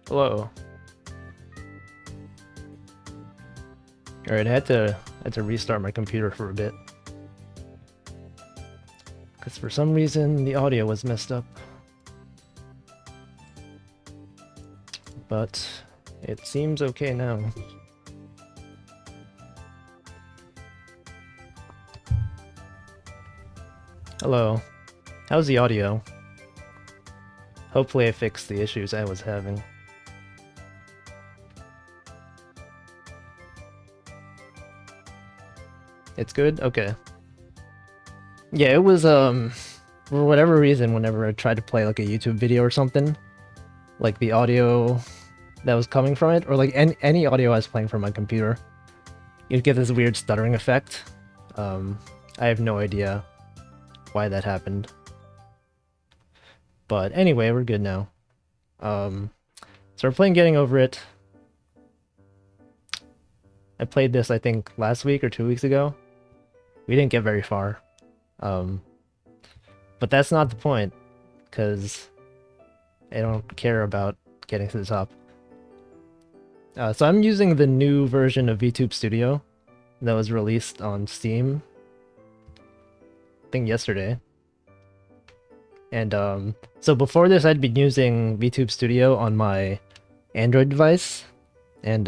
Hello. Alright, I had to restart my computer for a bit. Because for some reason the audio was messed up. But it seems okay now. Hello. How's the audio? Hopefully I fixed the issues I was having. It's good? Okay. Yeah, it was, for whatever reason, whenever I tried to play like a YouTube video or something, like the audio that was coming from it, or like any audio I was playing from my computer, you'd get this weird stuttering effect. I have no idea why that happened. But anyway, we're good now. So we're playing Getting Over It. I played this, I think, last week or 2 weeks ago. We didn't get very far. But that's not the point, because I don't care about getting to the top. So I'm using the new version of VTube Studio that was released on Steam, I think yesterday. And so before this I'd been using VTube Studio on my Android device, and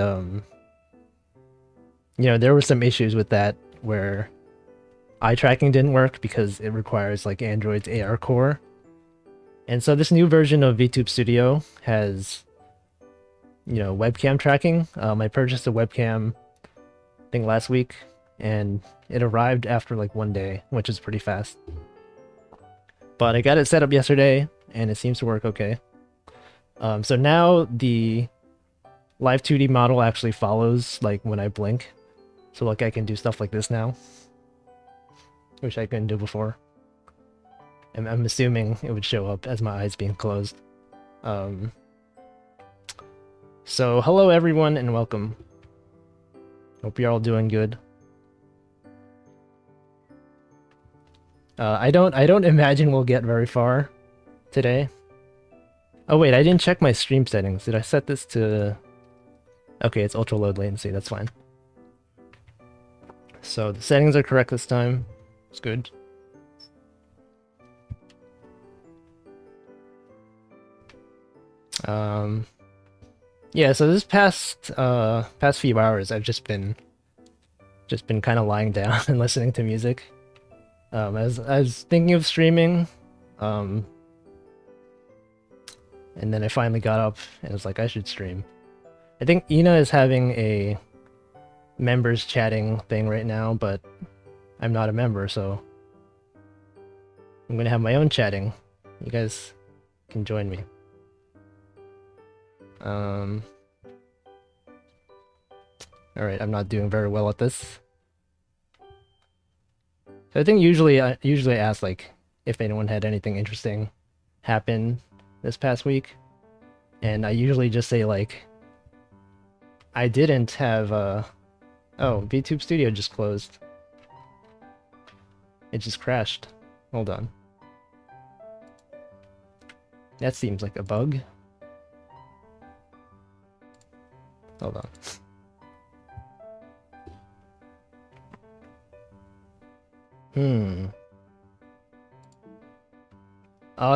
you know, there were some issues with that where eye tracking didn't work because it requires like Android's AR core. And so this new version of VTube Studio has, you know, webcam tracking. I purchased a webcam, I think last week, and it arrived after like 1 day, which is pretty fast. But I got it set up yesterday, and it seems to work okay. So now the live 2D model actually follows like when I blink. So like I can do stuff like this now, which I couldn't do before. I'm assuming it would show up as my eyes being closed. So hello everyone and welcome. Hope you're all doing good. I don't imagine we'll get very far today. Oh wait, I didn't check my stream settings. Did I set this to... Okay, it's ultra low latency, that's fine. So the settings are correct this time. It's good. Yeah, so this past few hours I've just been kind of lying down and listening to music. I was thinking of streaming, and then I finally got up and was like, I should stream. I think Ina is having a members chatting thing right now, but I'm not a member, so I'm gonna have my own chatting. You guys can join me. Alright, I'm not doing very well at this. So I think usually I ask like if anyone had anything interesting happen this past week, and I usually just say like I didn't have oh, VTube Studio just closed. It just crashed. Hold on. That seems like a bug. Hold on.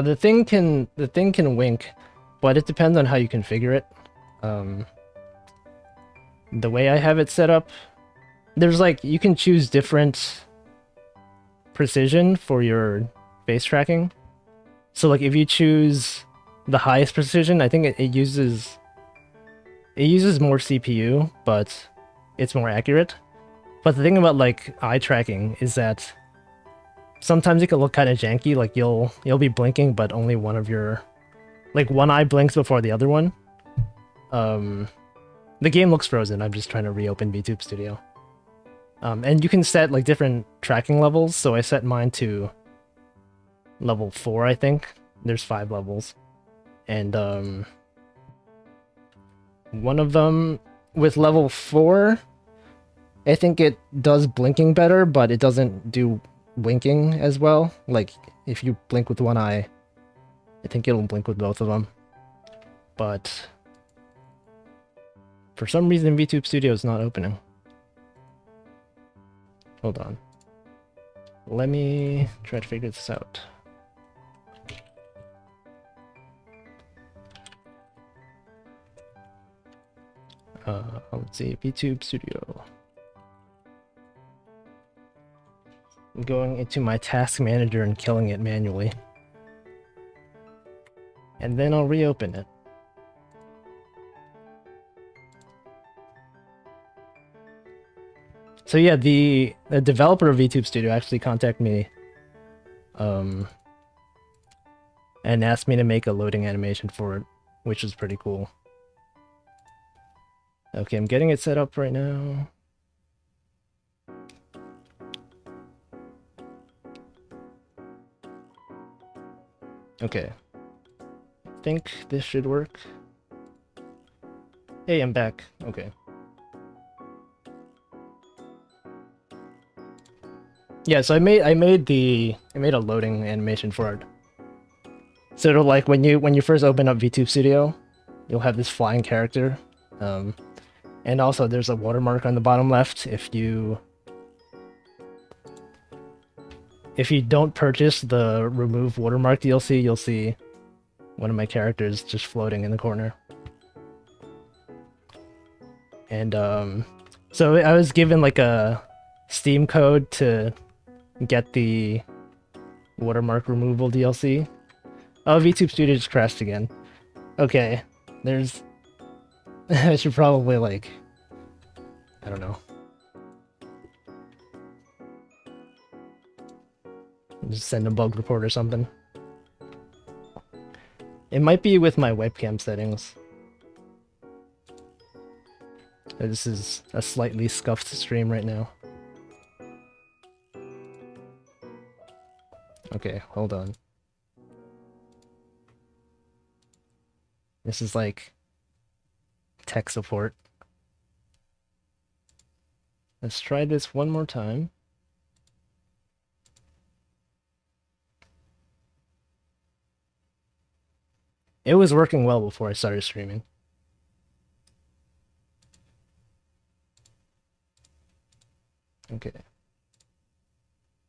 The thing can wink, but it depends on how you configure it. The way I have it set up, there's like, you can choose different precision for your face tracking. So like if you choose the highest precision, I think it uses more CPU, but it's more accurate. But the thing about like eye tracking is that sometimes it can look kind of janky, like you'll be blinking, but only one of your, like one eye blinks before the other one. The game looks frozen. I'm just trying to reopen VTube Studio. And you can set like different tracking levels, so I set mine to level 4, I think. There's 5 levels. And one of them with level 4, I think it does blinking better, but it doesn't do winking as well. Like if you blink with one eye, I think it'll blink with both of them. But For some reason, VTube Studio is not opening. Hold on. Let me try to figure this out. Let's see, VTube Studio. I'm going into my task manager and killing it manually. And then I'll reopen it. So yeah, the developer of VTube Studio actually contacted me and asked me to make a loading animation for it, which is pretty cool. Okay, I'm getting it set up right now. Okay. I think this should work. Hey, I'm back. Okay. Yeah, so I made a loading animation for it. So it'll, like, when you first open up VTube Studio, you'll have this flying character. And also there's a watermark on the bottom left. If you don't purchase the remove watermark DLC, you'll see one of my characters just floating in the corner. And so I was given like a Steam code to get the watermark removal DLC. Oh, VTube Studio just crashed again. Okay, there's... I should probably, like... I don't know. Just send a bug report or something. It might be with my webcam settings. This is a slightly scuffed stream right now. Okay, hold on. This is like tech support. Let's try this one more time. It was working well before I started streaming. Okay.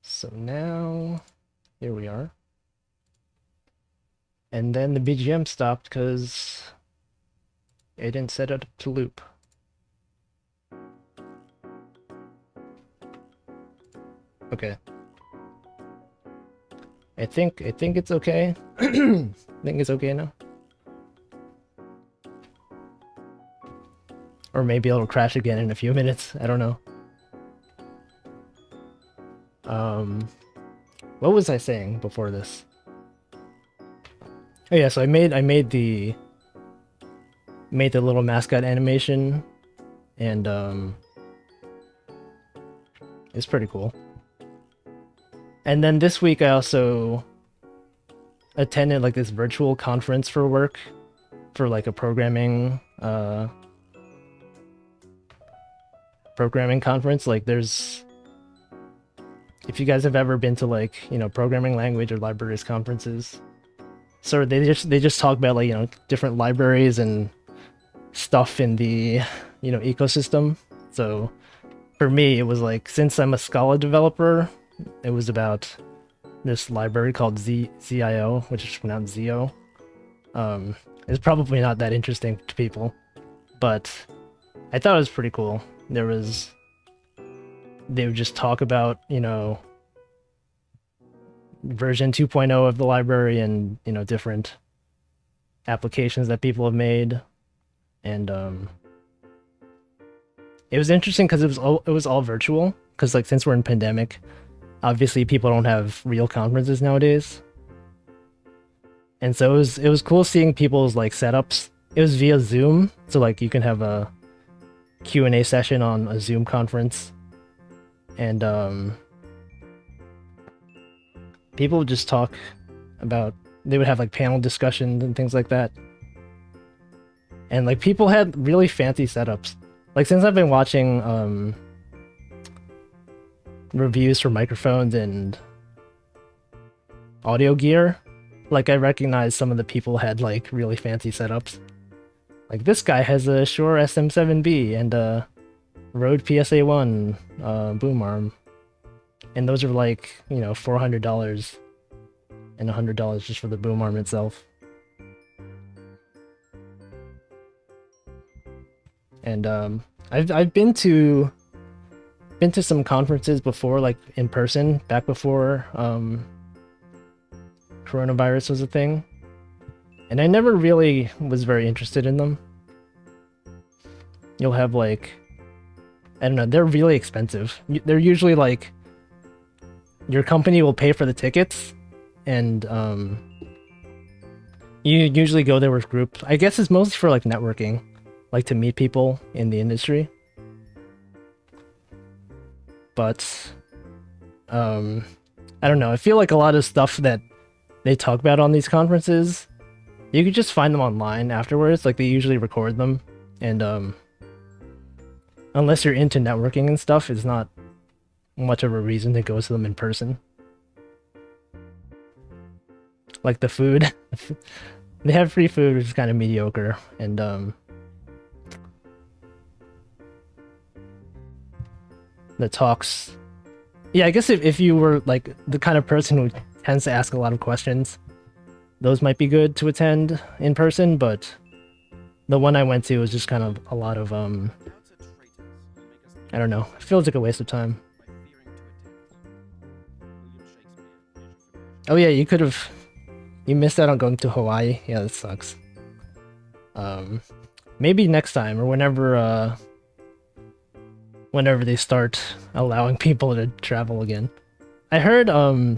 So now, here we are. And then the BGM stopped because it didn't set it up to loop. Okay. I think it's okay. I think it's okay now. Or maybe it'll crash again in a few minutes. I don't know. What was I saying before this? Oh yeah, so I made the little mascot animation, and it's pretty cool. And then this week I also attended like this virtual conference for work for like a programming conference. Like there's, if you guys have ever been to like, you know, programming language or libraries conferences, so they just talk about like, you know, different libraries and stuff in the, you know, ecosystem. So for me it was like, since I'm a Scala developer, it was about this library called ZIO, which is pronounced Zio. It's probably not that interesting to people, but I thought it was pretty cool. They would just talk about, you know, version 2.0 of the library and, you know, different applications that people have made. And it was interesting because it was all virtual, because like since we're in pandemic, obviously people don't have real conferences nowadays. And so it was cool seeing people's like setups. It was via Zoom, so like you can have a Q&A session on a Zoom conference, and people would just talk about, they would have like panel discussions and things like that. And like people had really fancy setups. Like since I've been watching reviews for microphones and audio gear, like I recognize some of the people had like really fancy setups. Like this guy has a Shure SM7B and a Rode PSA1 boom arm, and those are like, you know, $400 and $100 just for the boom arm itself. And I've been to some conferences before, like in person, back before coronavirus was a thing, and I never really was very interested in them. You'll have like, I don't know, they're really expensive. They're usually like, your company will pay for the tickets, and you usually go there with groups. I guess it's mostly for like networking, like to meet people in the industry. But I don't know, I feel like a lot of stuff that they talk about on these conferences, you could just find them online afterwards. Like they usually record them, and unless you're into networking and stuff, it's not much of a reason to go to them in person. Like the food, they have free food, which is kind of mediocre, and the talks, yeah, I guess if you were like the kind of person who tends to ask a lot of questions, those might be good to attend in person, but the one I went to was just kind of a lot of I don't know, it feels like a waste of time. Oh yeah, you missed out on going to Hawaii. Yeah, that sucks. Maybe next time, or whenever they start allowing people to travel again. I heard, I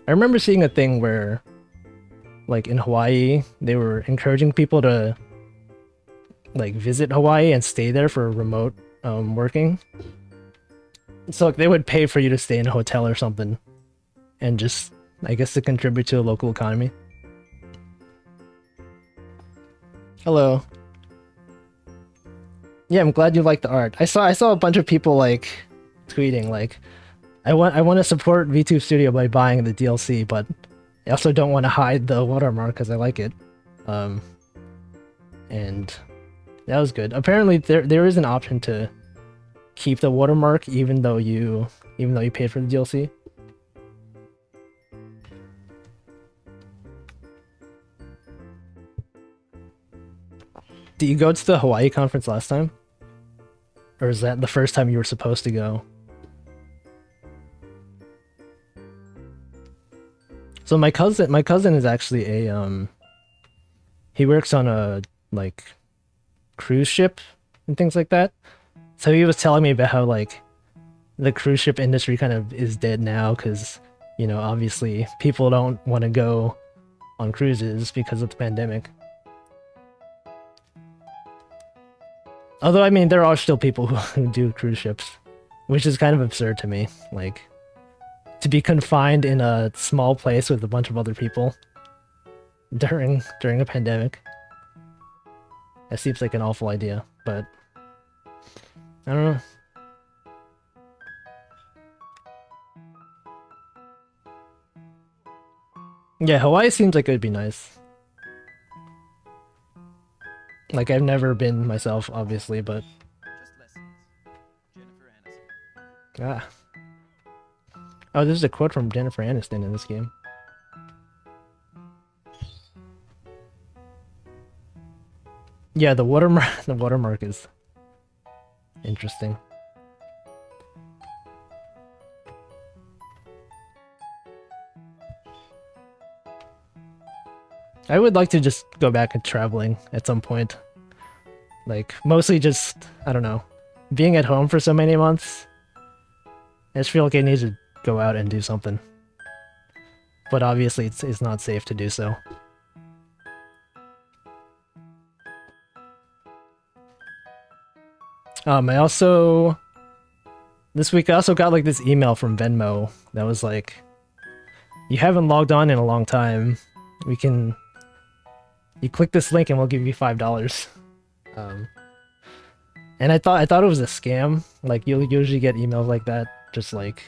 remember seeing a thing where, like in Hawaii, they were encouraging people to like visit Hawaii and stay there for remote working. So like, they would pay for you to stay in a hotel or something, and just, I guess, to contribute to the local economy. Hello. Yeah, I'm glad you like the art. I saw a bunch of people like tweeting like, I want to support VTube Studio by buying the DLC, but I also don't want to hide the watermark because I like it. And that was good. Apparently there is an option to keep the watermark even though you paid for the DLC. Did you go to the Hawaii conference last time? Or is that the first time you were supposed to go? So my cousin is actually a he works on a like cruise ship and things like that. So he was telling me about how like the cruise ship industry kind of is dead now because, you know, obviously people don't want to go on cruises because of the pandemic. Although, I mean, there are still people who do cruise ships, which is kind of absurd to me. Like, to be confined in a small place with a bunch of other people during a pandemic. That seems like an awful idea, but I don't know. Yeah, Hawaii seems like it would be nice. Like, I've never been myself, obviously, but... Ah. Oh, this is a quote from Jennifer Aniston in this game. Yeah, the watermark is interesting. I would like to just go back and traveling at some point. Like, mostly just, I don't know, being at home for so many months. I just feel like I need to go out and do something. But obviously it's not safe to do so. This week I also got like this email from Venmo that was like, you haven't logged on in a long time. You click this link and we'll give you $5. And I thought it was a scam. Like, you'll usually get emails like that, just like,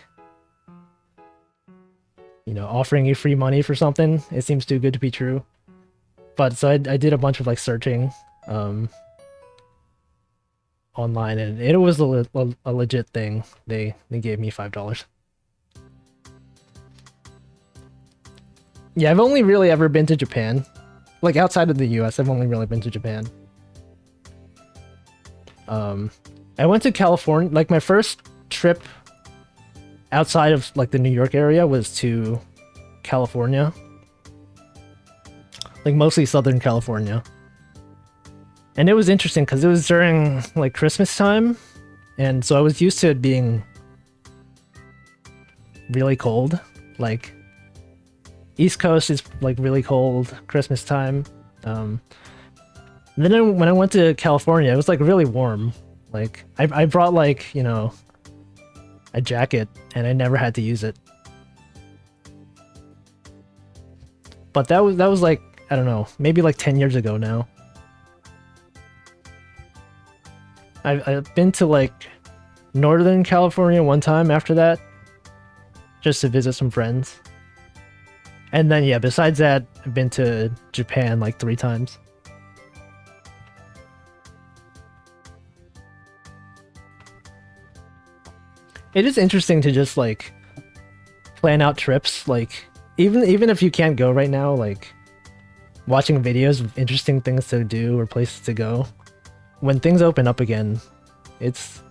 you know, offering you free money for something. It seems too good to be true. But so I did a bunch of like searching. online, and it was a legit thing. They gave me $5. Yeah, I've only really ever been to Japan. Like outside of the US, I've only really been to Japan. I went to California. Like my first trip outside of like the New York area was to California. Like mostly Southern California. And it was interesting because it was during like Christmas time, and so I was used to it being really cold. Like East Coast is like really cold Christmas time. Then when I went to California, it was like really warm. Like I brought like, you know, a jacket, and I never had to use it. But that was like, I don't know, maybe like 10 years ago now. I've been to like Northern California one time after that, just to visit some friends. And then yeah, besides that, I've been to Japan like 3 times. It is interesting to just like plan out trips, like even if you can't go right now, like watching videos of interesting things to do or places to go. When things open up again, it's,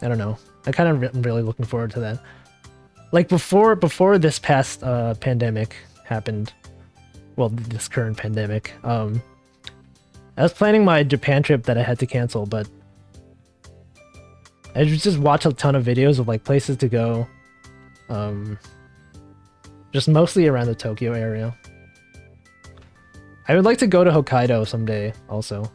I don't know. I kind of am really looking forward to that. Like before this past pandemic happened, well, this current pandemic, I was planning my Japan trip that I had to cancel, but I just watched a ton of videos of like places to go, just mostly around the Tokyo area. I would like to go to Hokkaido someday also.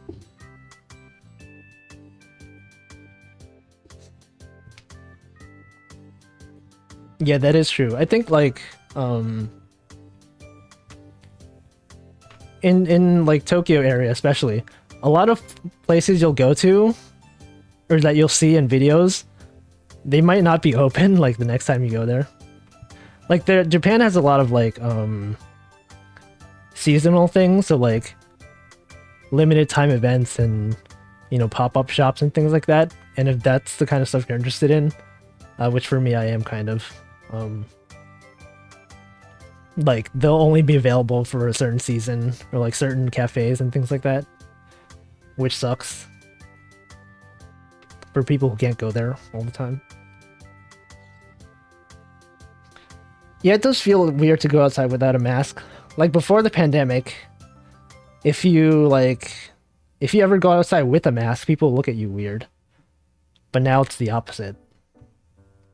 Yeah, that is true. I think like in like Tokyo area especially, a lot of places you'll go to or that you'll see in videos, they might not be open like the next time you go there. Like Japan has a lot of like seasonal things, so like limited time events and, you know, pop-up shops and things like that. And if that's the kind of stuff you're interested in, which for me I am kind of, like they'll only be available for a certain season or like certain cafes and things like that, which sucks for people who can't go there all the time. Yeah, it does feel weird to go outside without a mask. Like before the pandemic, if you ever go outside with a mask, people look at you weird. But now it's the opposite.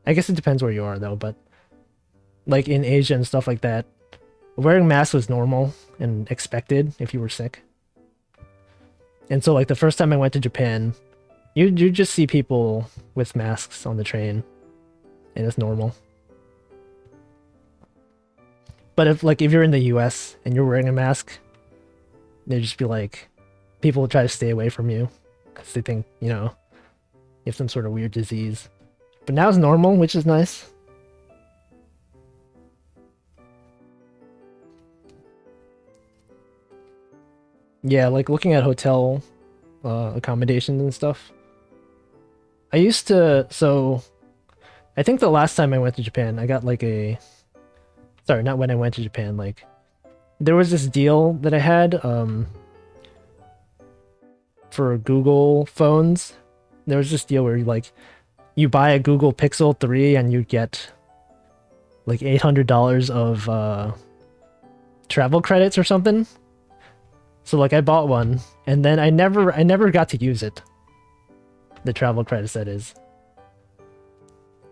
I guess it depends where you are though, but like in Asia and stuff like that, wearing masks was normal and expected if you were sick. And so like the first time I went to Japan, you just see people with masks on the train, and it's normal. But if you're in the US and you're wearing a mask, they just be like, people will try to stay away from you because they think, you know, you have some sort of weird disease. But now it's normal, which is nice. Yeah, like looking at hotel accommodations and stuff. I used to, so I think the last time I went to Japan, I got like a, sorry, not when I went to Japan, like there was this deal that I had for Google phones. There was this deal where you buy a Google Pixel 3 and you get like $800 of travel credits or something. So like I bought one, and then I never got to use it. The travel credits, that is.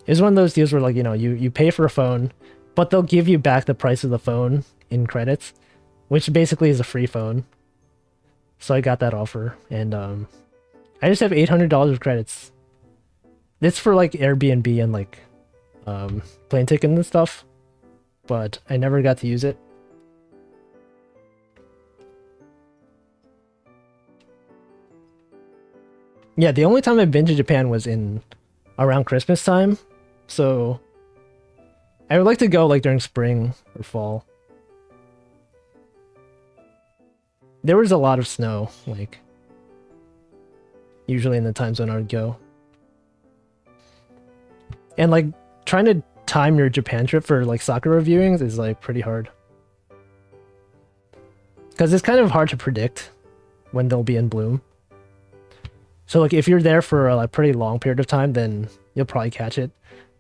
It was one of those deals where like, you know, you pay for a phone, but they'll give you back the price of the phone in credits, which basically is a free phone. So I got that offer, and I just have $800 of credits. It's for like Airbnb and like plane ticket and stuff, but I never got to use it. Yeah, the only time I've been to Japan was in around Christmas time, so I would like to go like during spring or fall. There was a lot of snow, like usually in the time zone I would go. And like trying to time your Japan trip for like sakura viewings is like pretty hard. Because it's kind of hard to predict when they'll be in bloom. So like if you're there for a like, pretty long period of time, then you'll probably catch it.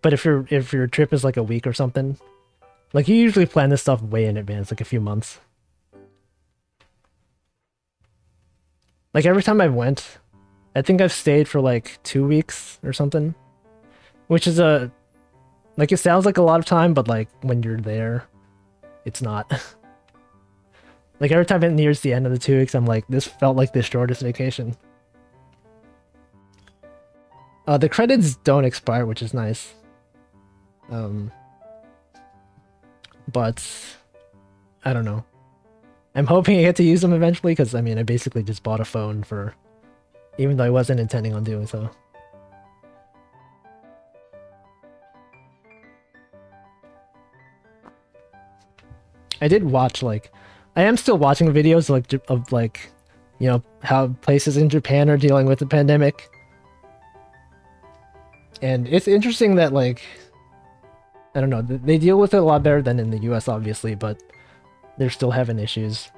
But if your trip is like a week or something, like you usually plan this stuff way in advance, like a few months. Like every time I went, I think I've stayed for like 2 weeks or something, which is like it sounds like a lot of time, but like when you're there, it's not. Like every time it nears the end of the 2 weeks, I'm like, this felt like the shortest vacation. The credits don't expire, which is nice. But I don't know. I'm hoping I get to use them eventually, because I mean, I basically just bought a phone for, even though I wasn't intending on doing so. I did watch like, I am still watching videos of like, you know, how places in Japan are dealing with the pandemic. And it's interesting that like, I don't know, they deal with it a lot better than in the US obviously, but they're still having issues.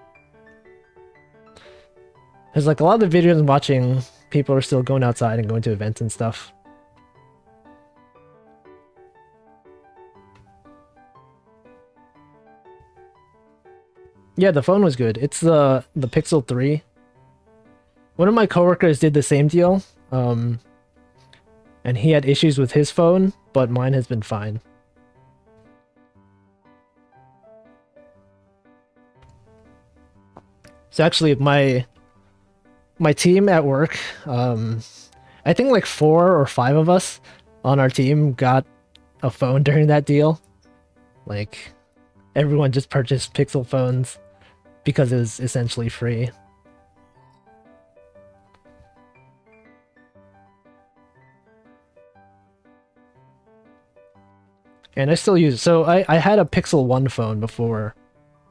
Because like a lot of the videos I'm watching, people are still going outside and going to events and stuff. Yeah, the phone was good. It's the Pixel 3. One of my coworkers did the same deal. And he had issues with his phone, but mine has been fine. So actually, my team at work, I think like 4 or 5 of us on our team got a phone during that deal. Like, everyone just purchased Pixel phones because it was essentially free. And I still use it. So I had a Pixel 1 phone before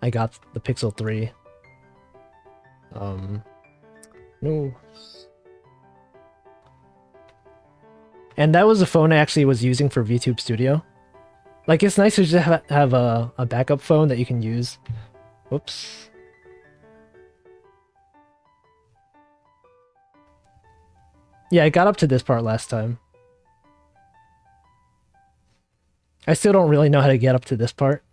I got the Pixel 3. No. And that was a phone I actually was using for VTube Studio. Like, it's nice to just have a backup phone that you can use. Whoops. Yeah, I got up to this part last time. I still don't really know how to get up to this part.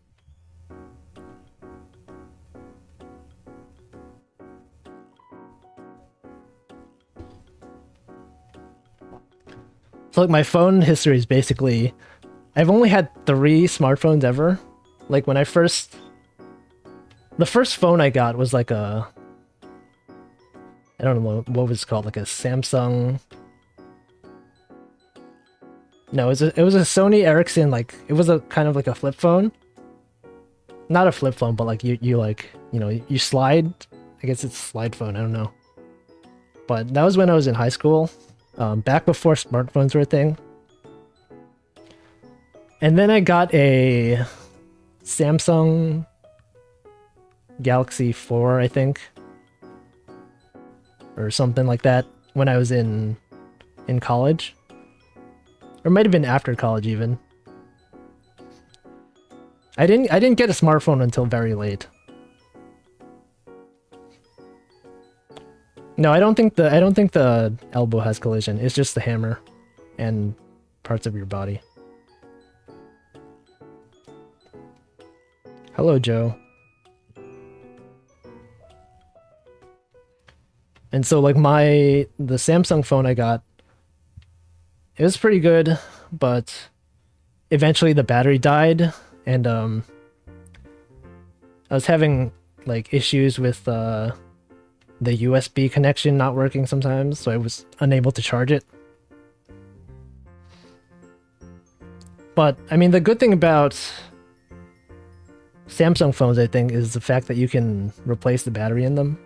So like my phone history is basically, I've only had 3 smartphones ever. Like when the first phone I got was like a, I don't know what was it called, like a Samsung. No, it was a Sony Ericsson, like it was a kind of like a flip phone. Not a flip phone, but like you like, you know, you slide. I guess it's slide phone, I don't know. But that was when I was in high school, back before smartphones were a thing. And then I got a Samsung Galaxy 4, I think. Or something like that when I was in college. Or it might have been after college even. I didn't get a smartphone until very late. No, I don't think the elbow has collision. It's just the hammer and parts of your body. Hello, Joe. And so like the Samsung phone I got, it was pretty good, but eventually the battery died, and I was having like issues with the USB connection not working sometimes, so I was unable to charge it. But I mean, the good thing about Samsung phones, I think, is the fact that you can replace the battery in them.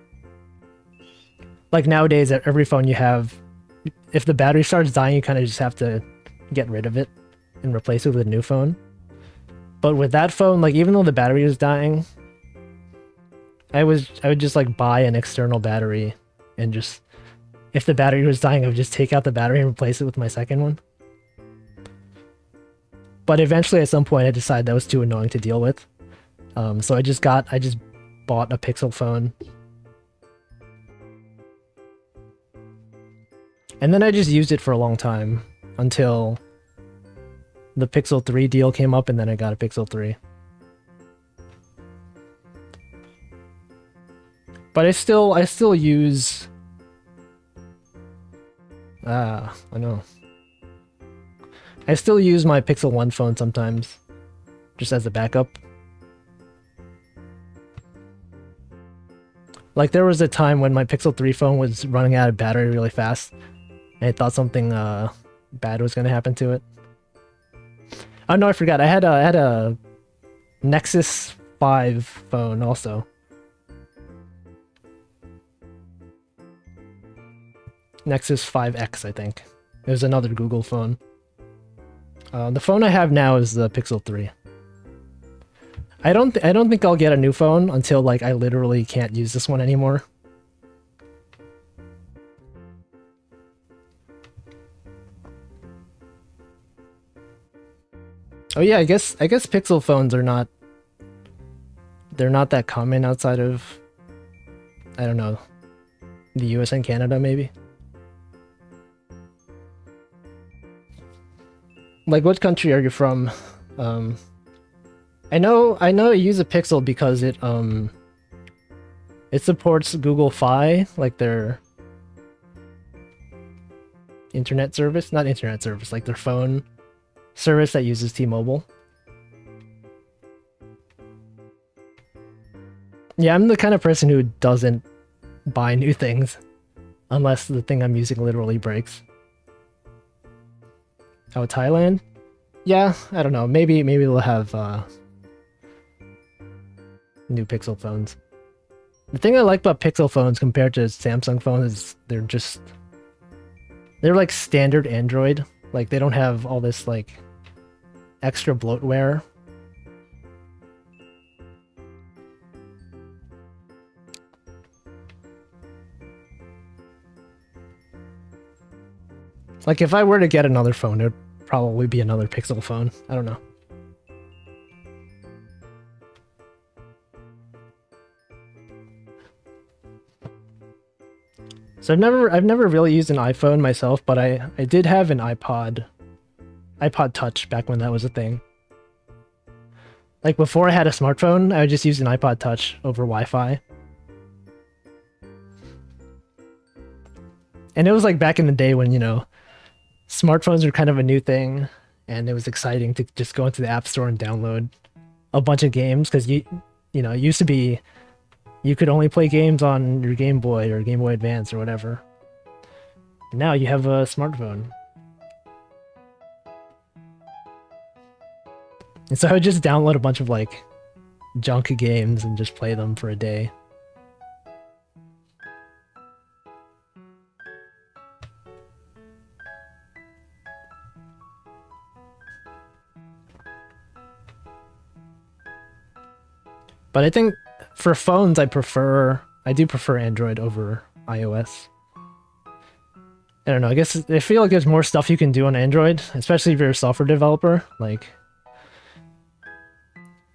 Like nowadays, at every phone you have, if the battery starts dying, you kind of just have to get rid of it and replace it with a new phone. But with that phone, like even though the battery was dying, I would just like buy an external battery and just if the battery was dying, I would just take out the battery and replace it with my second one. But eventually, at some point, I decided that was too annoying to deal with. So I just bought a Pixel phone. And then I just used it for a long time until the Pixel 3 deal came up, and then I got a Pixel 3. But I still use... I know. I still use my Pixel 1 phone sometimes, just as a backup. Like, there was a time when my Pixel 3 phone was running out of battery really fast, and I thought something bad was going to happen to it. Oh no, I forgot. I had a Nexus 5 phone also. Nexus 5X, I think. It was another Google phone. The phone I have now is the Pixel 3. I don't think I'll get a new phone until like I literally can't use this one anymore. Oh yeah, I guess Pixel phones are not... They're not that common outside of... I don't know. The US and Canada, maybe? Like, what country are you from? I know I use a Pixel because it supports Google Fi, like their internet service, not internet service, like their phone service that uses T-Mobile. Yeah, I'm the kind of person who doesn't buy new things unless the thing I'm using literally breaks. Oh, Thailand? Yeah, I don't know. Maybe they'll have new Pixel phones. The thing I like about Pixel phones compared to Samsung phones is they're like standard Android. Like, they don't have all this like extra bloatware. Like, if I were to get another phone, it would probably be another Pixel phone. I don't know. So I've never really used an iPhone myself, but I did have an iPod Touch back when that was a thing. Like, before I had a smartphone, I would just use an iPod Touch over Wi-Fi. And it was like back in the day when, you know, smartphones were kind of a new thing, and it was exciting to just go into the App Store and download a bunch of games, because you know, it used to be you could only play games on your Game Boy or Game Boy Advance or whatever. Now you have a smartphone. And so I would just download a bunch of like junk games and just play them for a day. But I think for phones, I do prefer Android over iOS. I don't know, I feel like there's more stuff you can do on Android, especially if you're a software developer. Like,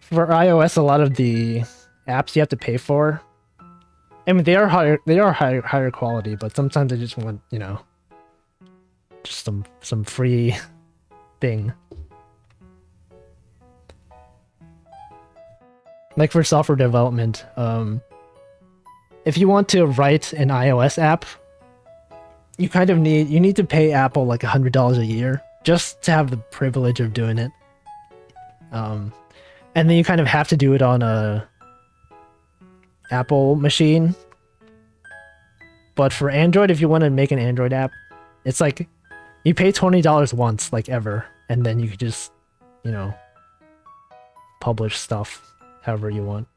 for iOS, a lot of the apps you have to pay for. I mean, they are higher quality, but sometimes I just want, you know, just some free thing. Like, for software development, if you want to write an iOS app, you kind of need to pay Apple like $100 a year just to have the privilege of doing it. And then you kind of have to do it on a Apple machine. But for Android, if you want to make an Android app, it's like you pay $20 once, like ever, and then you could just, you know, publish stuff however you want.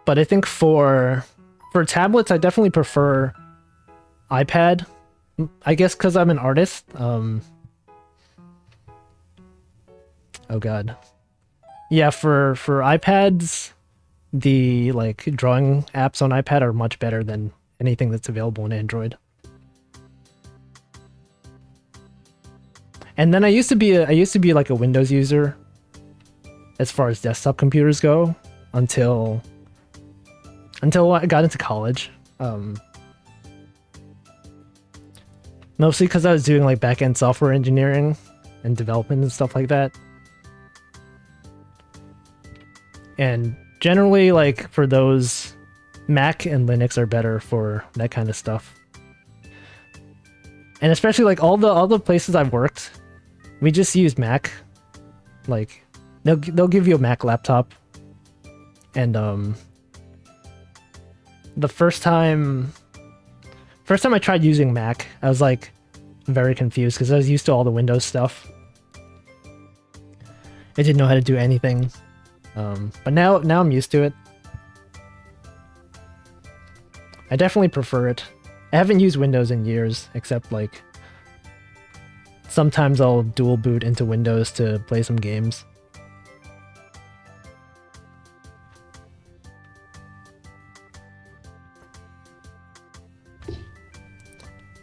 But I think for tablets, I definitely prefer iPad. I guess because I'm an artist. Oh god. Yeah, for iPads, the like drawing apps on iPad are much better than anything that's available in Android. And then I used to be like a Windows user as far as desktop computers go until I got into college. Mostly because I was doing like back-end software engineering and development and stuff like that. And generally, like for those, Mac and Linux are better for that kind of stuff. And especially like all the places I've worked, we just use Mac. Like they'll give you a Mac laptop, and the first time I tried using Mac, I was like very confused because I was used to all the Windows stuff. I didn't know how to do anything. But now I'm used to it. I definitely prefer it. I haven't used Windows in years, except like sometimes I'll dual boot into Windows to play some games.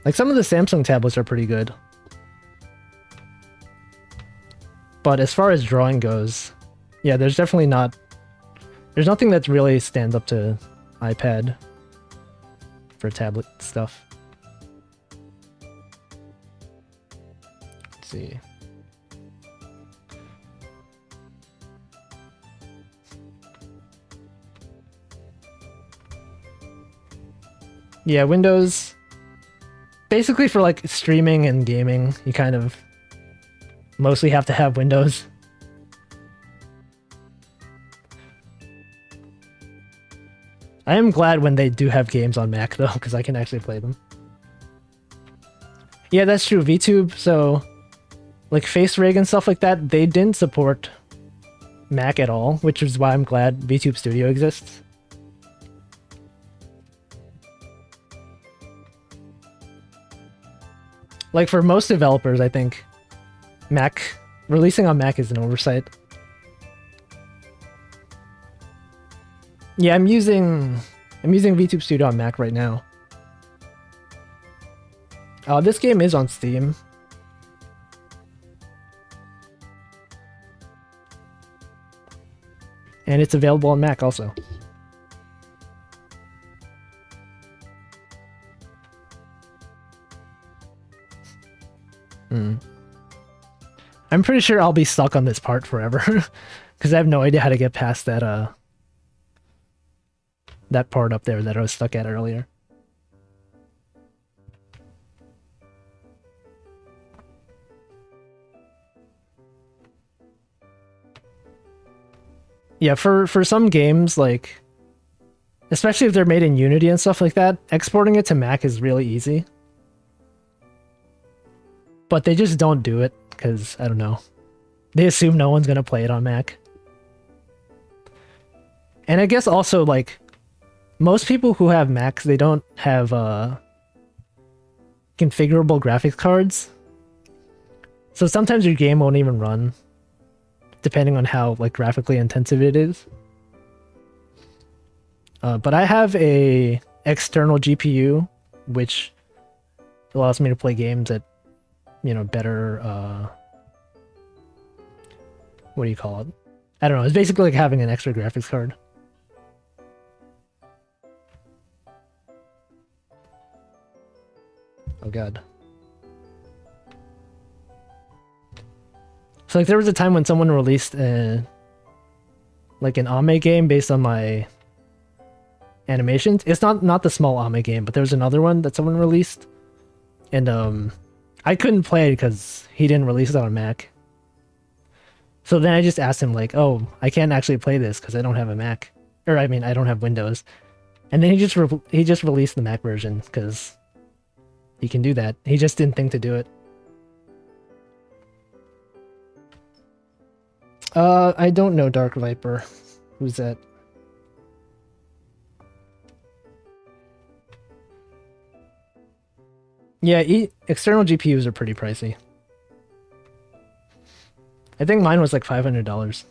Like some of the Samsung tablets are pretty good. But as far as drawing goes, yeah, there's nothing that really stands up to iPad for tablet stuff. Let's see. Yeah, Windows, basically for like streaming and gaming, you kind of mostly have to have Windows. I am glad when they do have games on Mac though, because I can actually play them. Yeah, that's true. VTube, so like Face Rig and stuff like that, they didn't support Mac at all, which is why I'm glad VTube Studio exists. Like for most developers, I think releasing on Mac is an oversight. Yeah, I'm using VTube Studio on Mac right now. This game is on Steam. And it's available on Mac also. I'm pretty sure I'll be stuck on this part forever because I have no idea how to get past that that part up there that I was stuck at earlier. Yeah, for some games, like especially if they're made in Unity and stuff like that, exporting it to Mac is really easy. But they just don't do it because, I don't know, they assume no one's gonna play it on Mac. And I guess also, like, most people who have Macs, they don't have configurable graphics cards. So sometimes your game won't even run, depending on how like graphically intensive it is. But I have a external GPU, which allows me to play games at, you know, better, what do you call it? I don't know, it's basically like having an extra graphics card. Oh god. So like there was a time when someone released like an anime game based on my animations. It's not the small anime game, but there was another one that someone released. And I couldn't play it because he didn't release it on Mac. So then I just asked him like, oh, I can't actually play this because I don't have a Mac. Or I mean, I don't have Windows. And then he just released the Mac version because he can do that. He just didn't think to do it. I don't know Dark Viper. Who's that? Yeah, external GPUs are pretty pricey. I think mine was like $500.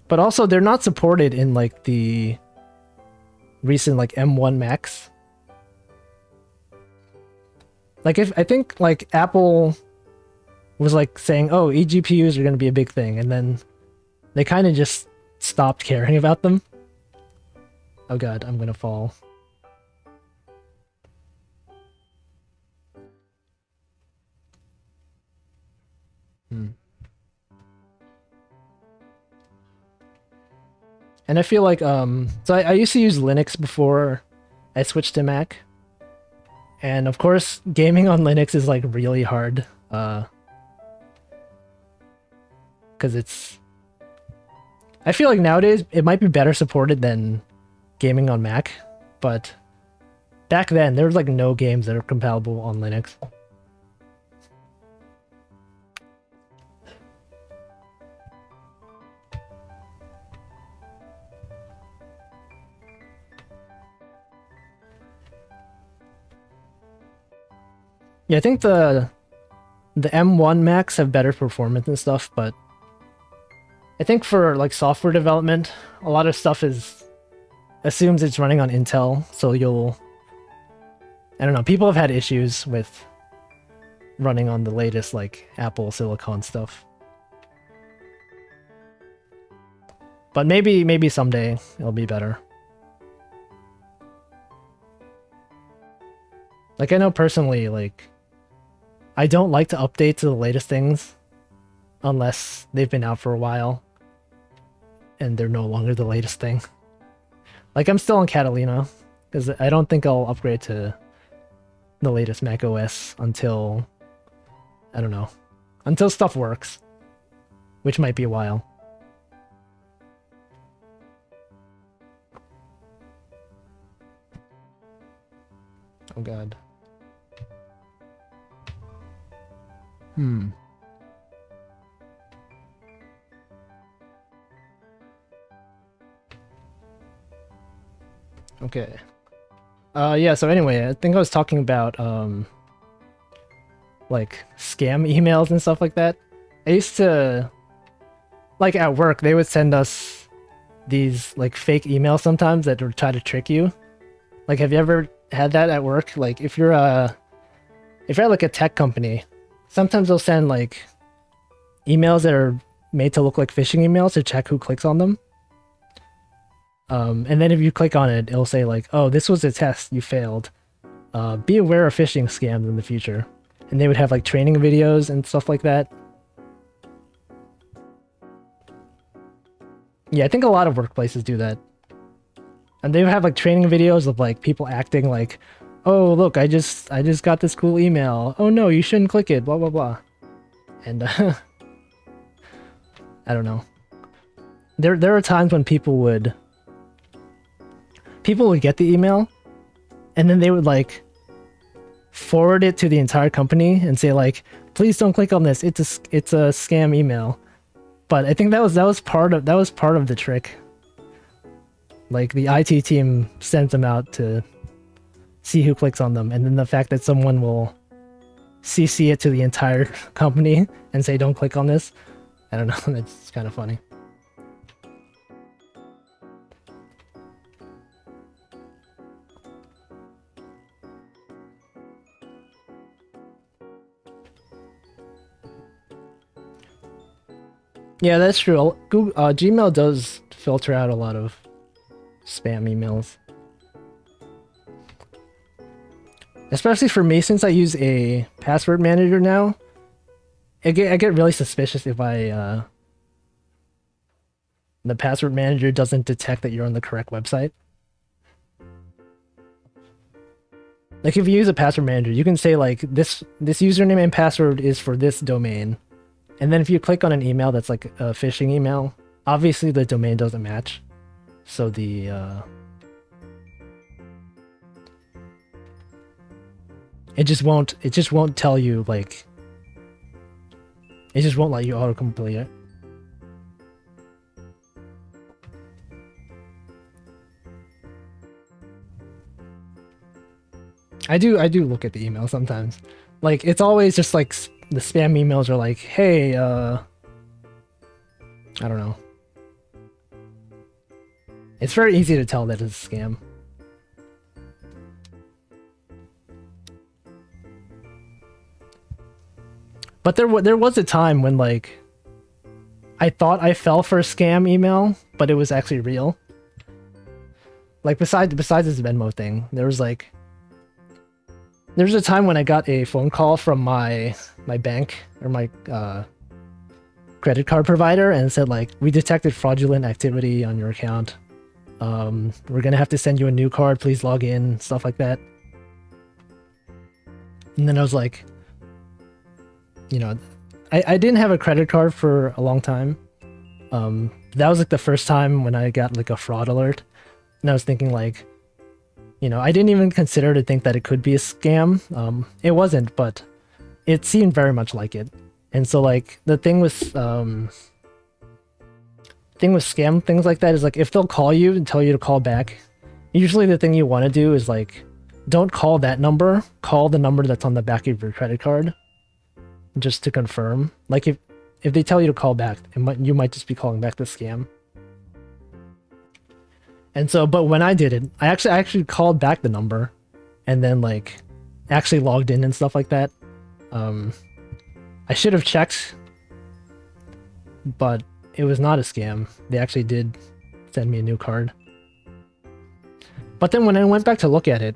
But also, they're not supported in like the recent like M1 Max. Like I think like Apple was like saying, oh, eGPUs are going to be a big thing, and then they kind of just stopped caring about them. Oh god, I'm gonna fall. And I feel like so I used to use Linux before I switched to Mac. And of course, gaming on Linux is like really hard. Because it's... I feel like nowadays it might be better supported than gaming on Mac, but back then there was like no games that are compatible on Linux. Yeah, I think the M1 Macs have better performance and stuff, but I think for like software development, a lot of stuff assumes it's running on Intel, so I don't know, people have had issues with running on the latest like Apple Silicon stuff. But maybe someday it'll be better. Like I know personally, like I don't like to update to the latest things unless they've been out for a while and they're no longer the latest thing. Like I'm still on Catalina because I don't think I'll upgrade to the latest Mac OS until, I don't know, until stuff works, which might be a while. Oh god. Okay. Yeah, so anyway, I think I was talking about like scam emails and stuff like that. I used to, like at work, they would send us these like fake emails sometimes that would try to trick you. Like, have you ever had that at work? Like if you're at like a tech company, sometimes they'll send like emails that are made to look like phishing emails to check who clicks on them. And then if you click on it, it'll say like, oh, this was a test, you failed. Be aware of phishing scams in the future. And they would have like training videos and stuff like that. Yeah, I think a lot of workplaces do that. And they would have like training videos of like people acting like, oh, look, I just got this cool email. Oh no, you shouldn't click it, blah, blah, blah. And I don't know. There are times when people would get the email and then they would like forward it to the entire company and say like, please don't click on this. It's a scam email. But I think that was part of the trick. Like the IT team sends them out to see who clicks on them, and then the fact that someone will CC it to the entire company and say don't click on this. I don't know, that's kind of funny. Yeah, that's true. Google, Gmail does filter out a lot of spam emails. Especially for me, since I use a password manager now, I get really suspicious if the password manager doesn't detect that you're on the correct website. Like if you use a password manager, you can say like this username and password is for this domain. And then if you click on an email that's like a phishing email, obviously the domain doesn't match. So it just won't tell you, like, it just won't let you autocomplete it. I do look at the email sometimes. Like, it's always just like the spam emails are like, hey, I don't know. It's very easy to tell that it's a scam. But there was a time when like I thought I fell for a scam email, but it was actually real. Like besides this Venmo thing, there was a time when I got a phone call from my bank or my credit card provider and said like, we detected fraudulent activity on your account. We're gonna have to send you a new card. Please log in, stuff like that. And then I was like, you know, I didn't have a credit card for a long time. That was like the first time when I got like a fraud alert. And I was thinking like, you know, I didn't even consider to think that it could be a scam. It wasn't, but it seemed very much like it. And so like the thing with scam things like that is like if they'll call you and tell you to call back, usually the thing you want to do is like, don't call that number, call the number that's on the back of your credit card just to confirm. Like if they tell you to call back, you might just be calling back the scam. And so, but when I did it, I actually called back the number and then like actually logged in and stuff like that. I should have checked, but it was not a scam. They actually did send me a new card. But then when I went back to look at it,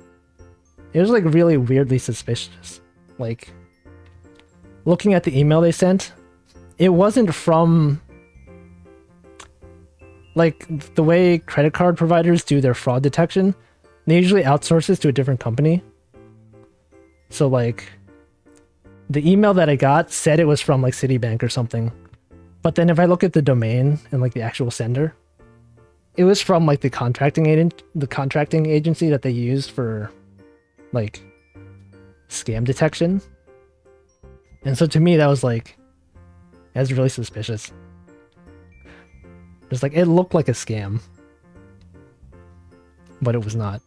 it was like really weirdly suspicious. Like looking at the email they sent, it wasn't from like the way credit card providers do their fraud detection. They usually outsource this to a different company. So like the email that I got said it was from like Citibank or something. But then if I look at the domain and like the actual sender, it was from like the contracting agency that they used for like scam detection. And so to me that was like, that's really suspicious. It's like, it looked like a scam, but it was not.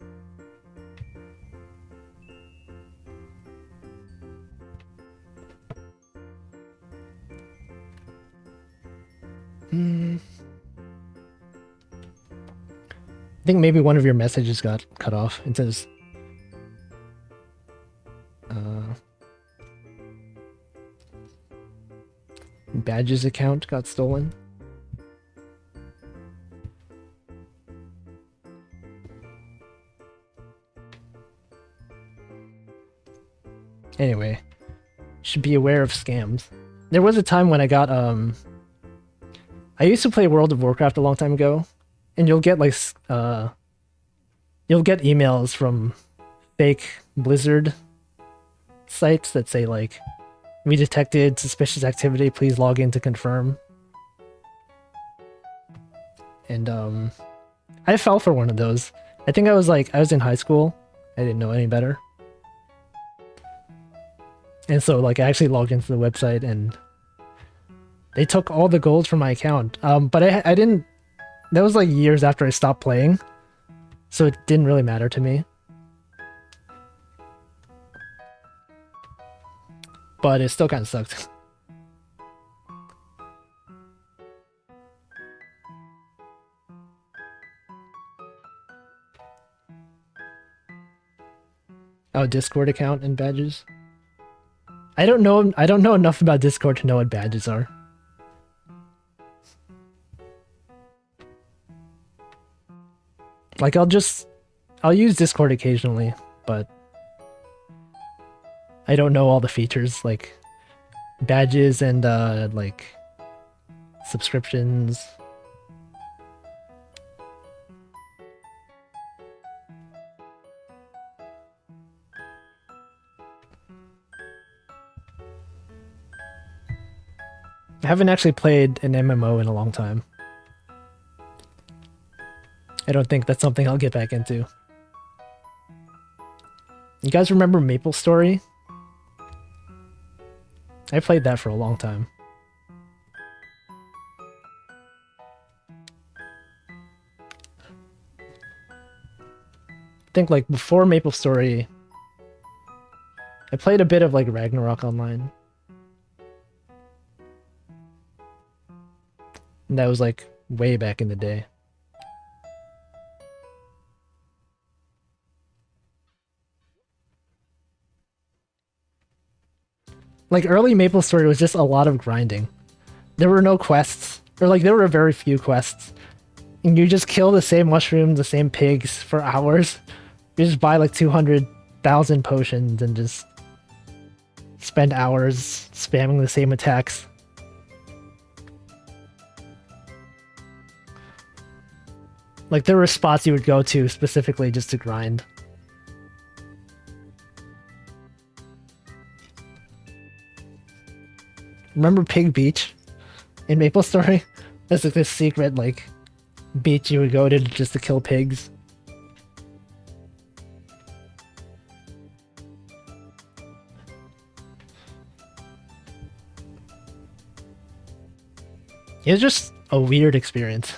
I think maybe one of your messages got cut off. It says, Badges account got stolen. Anyway, should be aware of scams. There was a time when I got I used to play World of Warcraft a long time ago, and you'll get like you'll get emails from fake Blizzard sites that say like, we detected suspicious activity, please log in to confirm. And I fell for one of those. I think I was in high school. I didn't know any better. And so like I actually logged into the website and they took all the gold from my account. But I didn't, that was like years after I stopped playing. So it didn't really matter to me. But it still kind of sucked. Oh, Discord account and badges. I don't know enough about Discord to know what badges are. Like I'll use Discord occasionally, but I don't know all the features like badges and like subscriptions. I haven't actually played an MMO in a long time. I don't think that's something I'll get back into. You guys remember MapleStory? I played that for a long time. I think like before MapleStory, I played a bit of like Ragnarok Online. And that was like way back in the day. Like early MapleStory was just a lot of grinding. There were no quests, or like there were very few quests. And you just kill the same mushrooms, the same pigs for hours. You just buy like 200,000 potions and just spend hours spamming the same attacks. Like there were spots you would go to specifically just to grind. Remember Pig Beach in MapleStory? That's like this secret like beach you would go to just to kill pigs. It was just a weird experience.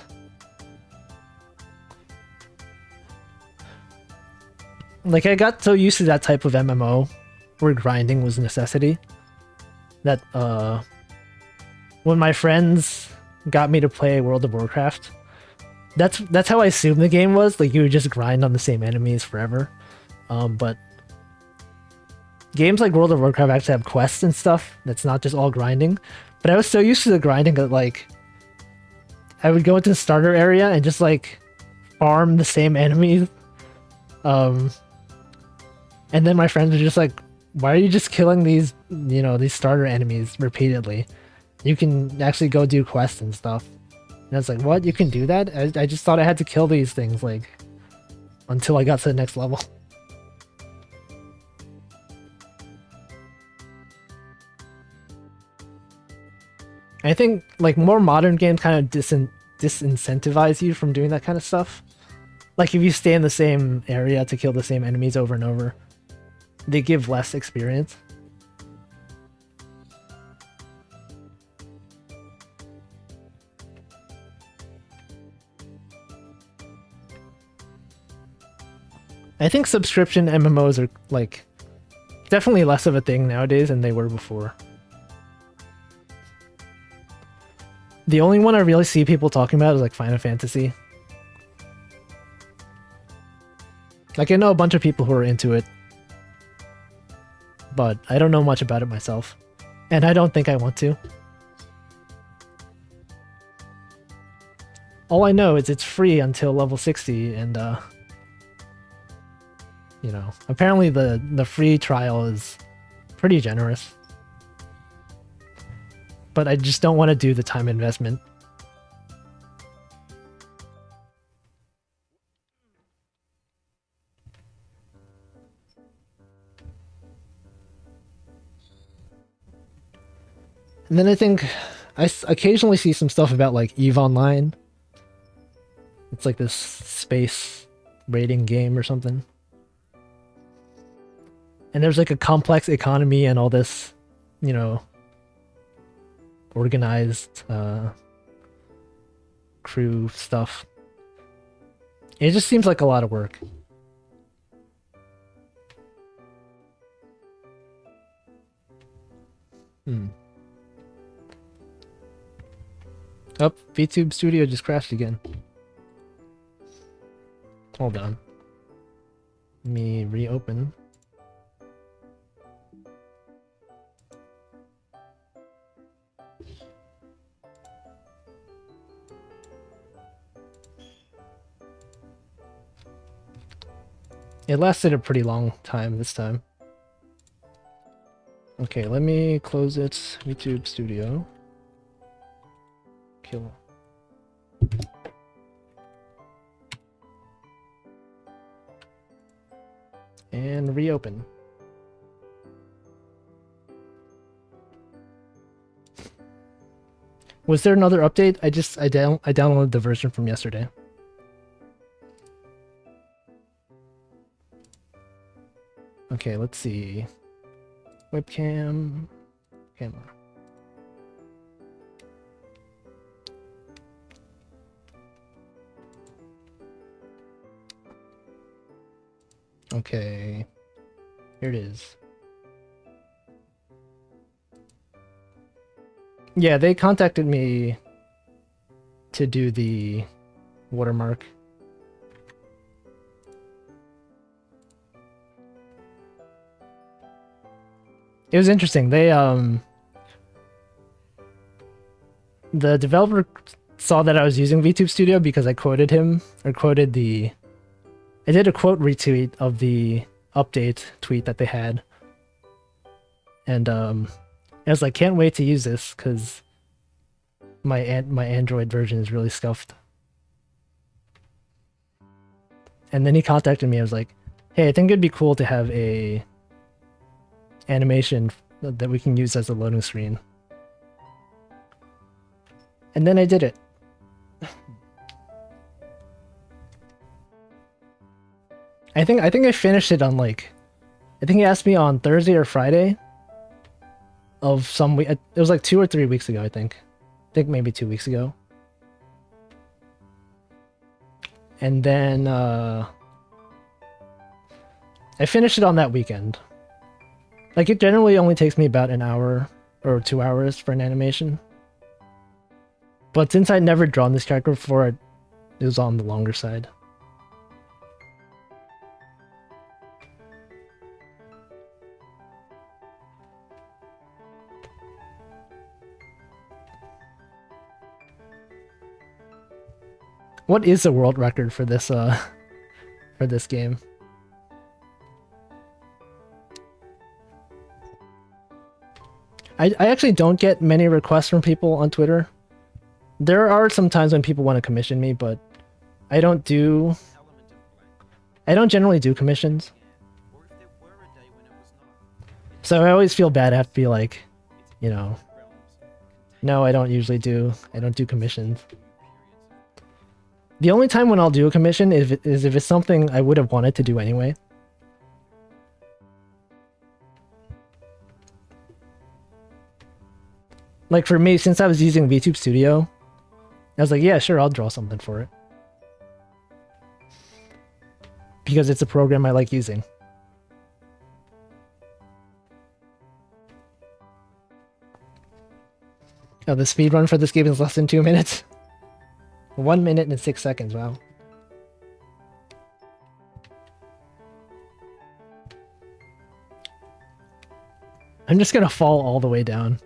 Like I got so used to that type of MMO where grinding was a necessity that when my friends got me to play World of Warcraft, that's how I assumed the game was. Like you would just grind on the same enemies forever. But games like World of Warcraft actually have quests and stuff that's not just all grinding. But I was so used to the grinding that like I would go into the starter area and just like farm the same enemies. And then my friends were just like, why are you just killing these, you know, these starter enemies repeatedly? You can actually go do quests and stuff. And I was like, what? You can do that? I just thought I had to kill these things, like, until I got to the next level. I think, like, more modern games kind of disincentivize you from doing that kind of stuff. Like, if you stay in the same area to kill the same enemies over and over, they give less experience. I think subscription MMOs are, like, definitely less of a thing nowadays than they were before. The only one I really see people talking about is, like, Final Fantasy. Like, I know a bunch of people who are into it, but I don't know much about it myself. And I don't think I want to. All I know is it's free until level 60, and you know, apparently the free trial is pretty generous. But I just don't want to do the time investment. And then I think I occasionally see some stuff about like EVE Online. It's like this space raiding game or something. And there's like a complex economy and all this, you know, organized crew stuff. It just seems like a lot of work. Oh, VTube Studio just crashed again. Hold on. Let me reopen. It lasted a pretty long time this time. Okay, let me close it. VTube Studio. Kill. And reopen. Was there another update? I downloaded the version from yesterday. Okay, let's see. Webcam, camera. Okay, here it is. Yeah, they contacted me to do the watermark. It was interesting. They the developer saw that I was using VTube Studio because I quoted him, or quoted the... I did a quote retweet of the update tweet that they had. And I was like, can't wait to use this because my Android version is really scuffed. And then he contacted me. I was like, hey, I think it'd be cool to have a animation that we can use as a loading screen. And then I did it. I think I finished it on like, I think he asked me on Thursday or Friday of some week. It was like 2 or 3 weeks ago, I think. I think maybe 2 weeks ago. And then I finished it on that weekend. Like, it generally only takes me about an hour or 2 hours for an animation. But since I'd never drawn this character before, it was on the longer side. What is the world record for this game? I actually don't get many requests from people on Twitter. There are some times when people want to commission me, but I don't generally do commissions. So I always feel bad. I have to be like, you know, no, I don't do commissions. The only time when I'll do a commission is if it's something I would have wanted to do anyway. Like for me, since I was using VTube Studio, I was like, yeah, sure, I'll draw something for it. Because it's a program I like using. Oh, the speedrun for this game is less than 2 minutes. 1 minute and 6 seconds, wow. I'm just gonna fall all the way down.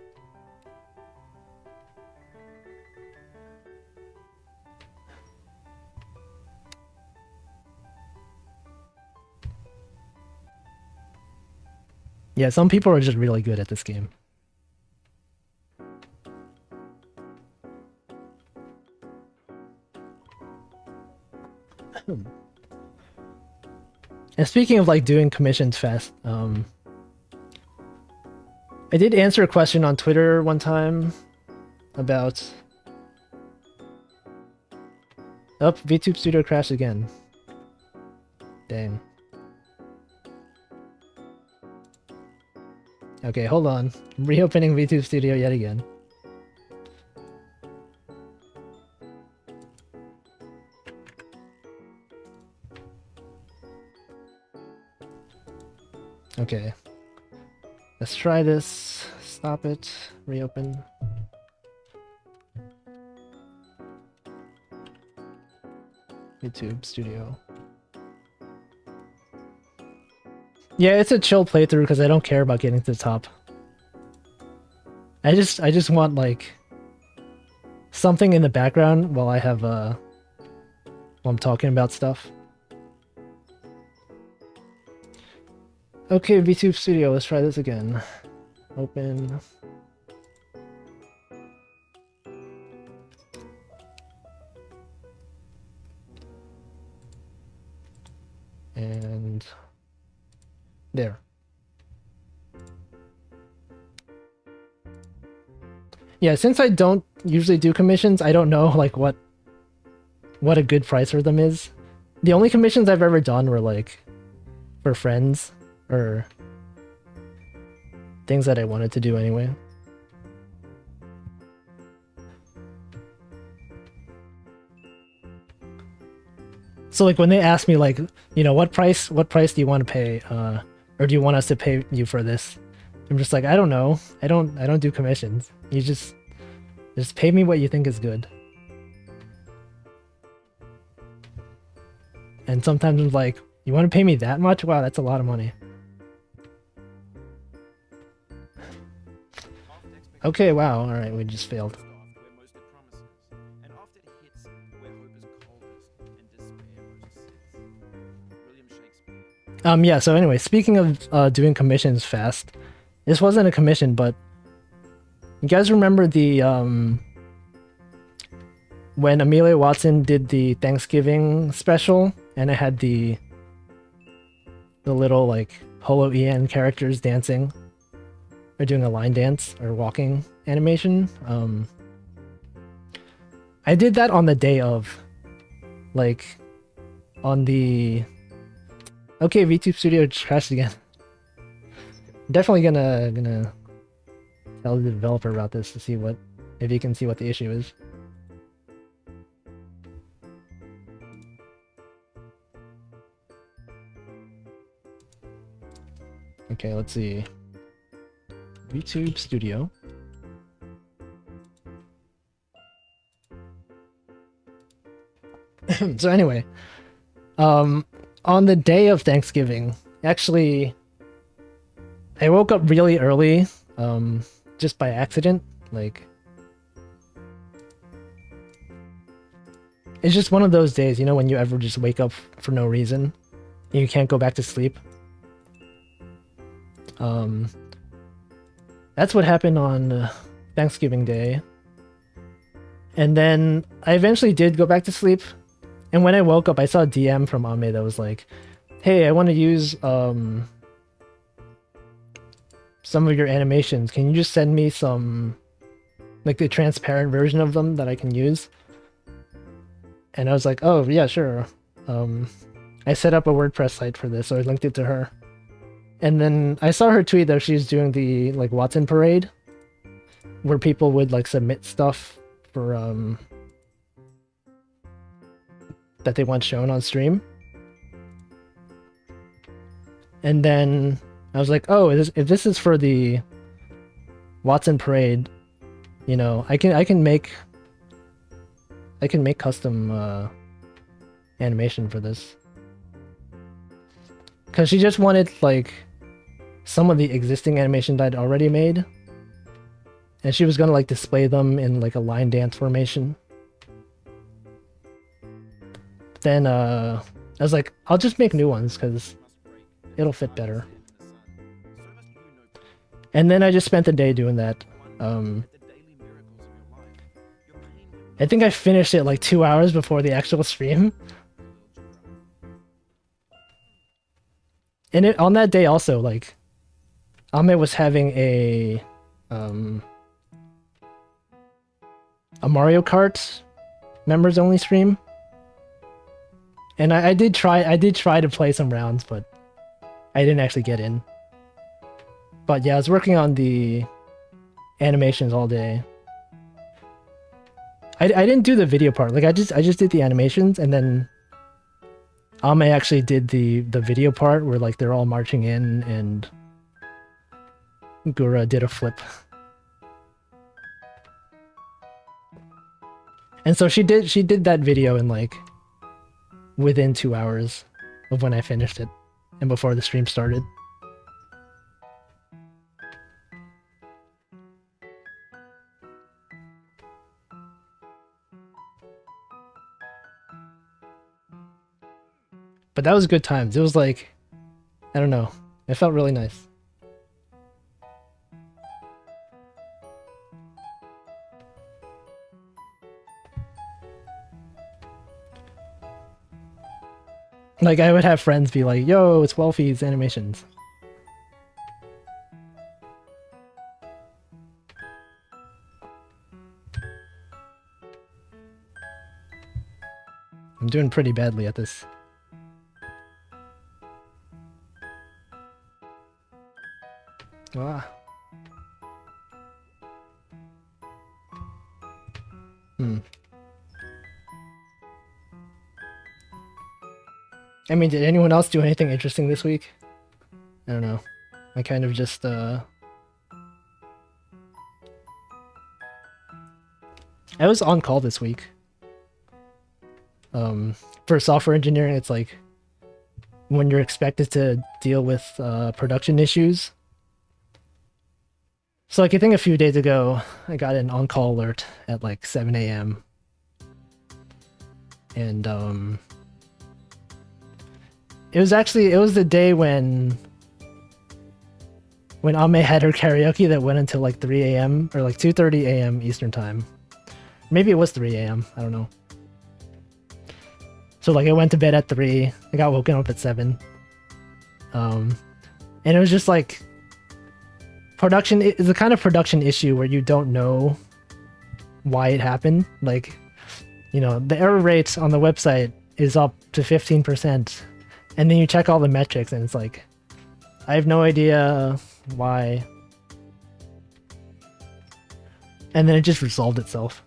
Yeah, some people are just really good at this game. And speaking of like doing commissions fast, I did answer a question on Twitter one time about... Oh, VTube Studio crashed again. Dang. Okay, hold on. I'm reopening VTube Studio yet again. Okay. Let's try this. Stop it. Reopen. YouTube Studio. Yeah, it's a chill playthrough because I don't care about getting to the top. I just want like something in the background while I have while I'm talking about stuff. Okay, VTube Studio, let's try this again. Open. And there. Yeah, since I don't usually do commissions, I don't know like what a good price for them is. The only commissions I've ever done were like for friends or things that I wanted to do anyway. So like when they ask me like, you know, what price do you want to pay, or do you want us to pay you for this? I'm just like, I don't know. I don't do commissions. You just pay me what you think is good. And sometimes I'm like, you want to pay me that much? Wow, that's a lot of money. Okay, wow, alright, we just failed. Yeah, so anyway, speaking of doing commissions fast, this wasn't a commission, but you guys remember the when Amelia Watson did the Thanksgiving special and it had the little like Holo EN characters dancing or doing a line dance or walking animation? I did that on the day of, like, on the... Okay, VTube Studio crashed again. Definitely gonna tell the developer about this to see what, if you can see what the issue is. Okay, let's see. VTube Studio. So anyway, on the day of Thanksgiving, actually, I woke up really early, just by accident. Like, it's just one of those days, you know, when you ever just wake up for no reason and you can't go back to sleep. That's what happened on Thanksgiving Day. And then I eventually did go back to sleep. And when I woke up, I saw a DM from Ame that was like, hey, I want to use some of your animations. Can you just send me some, like, the transparent version of them that I can use? And I was like, oh, yeah, sure. I set up a WordPress site for this, so I linked it to her. And then I saw her tweet that she's doing the, like, Watson Parade, where people would, like, submit stuff for, that they want shown on stream. And then I was like, oh, if this is for the Watson Parade, you know, I can make custom animation for this. Because she just wanted, like, some of the existing animations I'd already made. And she was gonna, like, display them in, like, a line dance formation. Then I was like, I'll just make new ones because it'll fit better. And then I just spent the day doing that. I think I finished it like 2 hours before the actual stream. And on that day also, like, Ame was having a Mario Kart members only stream. And I did try to play some rounds, but I didn't actually get in. But yeah, I was working on the animations all day. I didn't do the video part. Like, I just did the animations, and then Ame actually did the video part where, like, they're all marching in and Gura did a flip. And so she did that video in, like, within 2 hours of when I finished it and before the stream started. But that was good times. It was like, I don't know, it felt really nice. Like, I would have friends be like, yo, it's Wolfie's animations. I'm doing pretty badly at this. Ah. I mean, did anyone else do anything interesting this week? I don't know. I kind of just, I was on call this week. For software engineering, it's like when you're expected to deal with production issues. So like I think a few days ago, I got an on-call alert at like 7 a.m. And it was the day when Ame had her karaoke that went until like 3 a.m. or like 2:30 a.m. Eastern time. Maybe it was 3 a.m. I don't know. So like I went to bed at 3. I got woken up at 7. And it was just like production is the kind of production issue where you don't know why it happened. Like, you know, the error rate on the website is up to 15%. And then you check all the metrics and it's like, I have no idea why. And then it just resolved itself.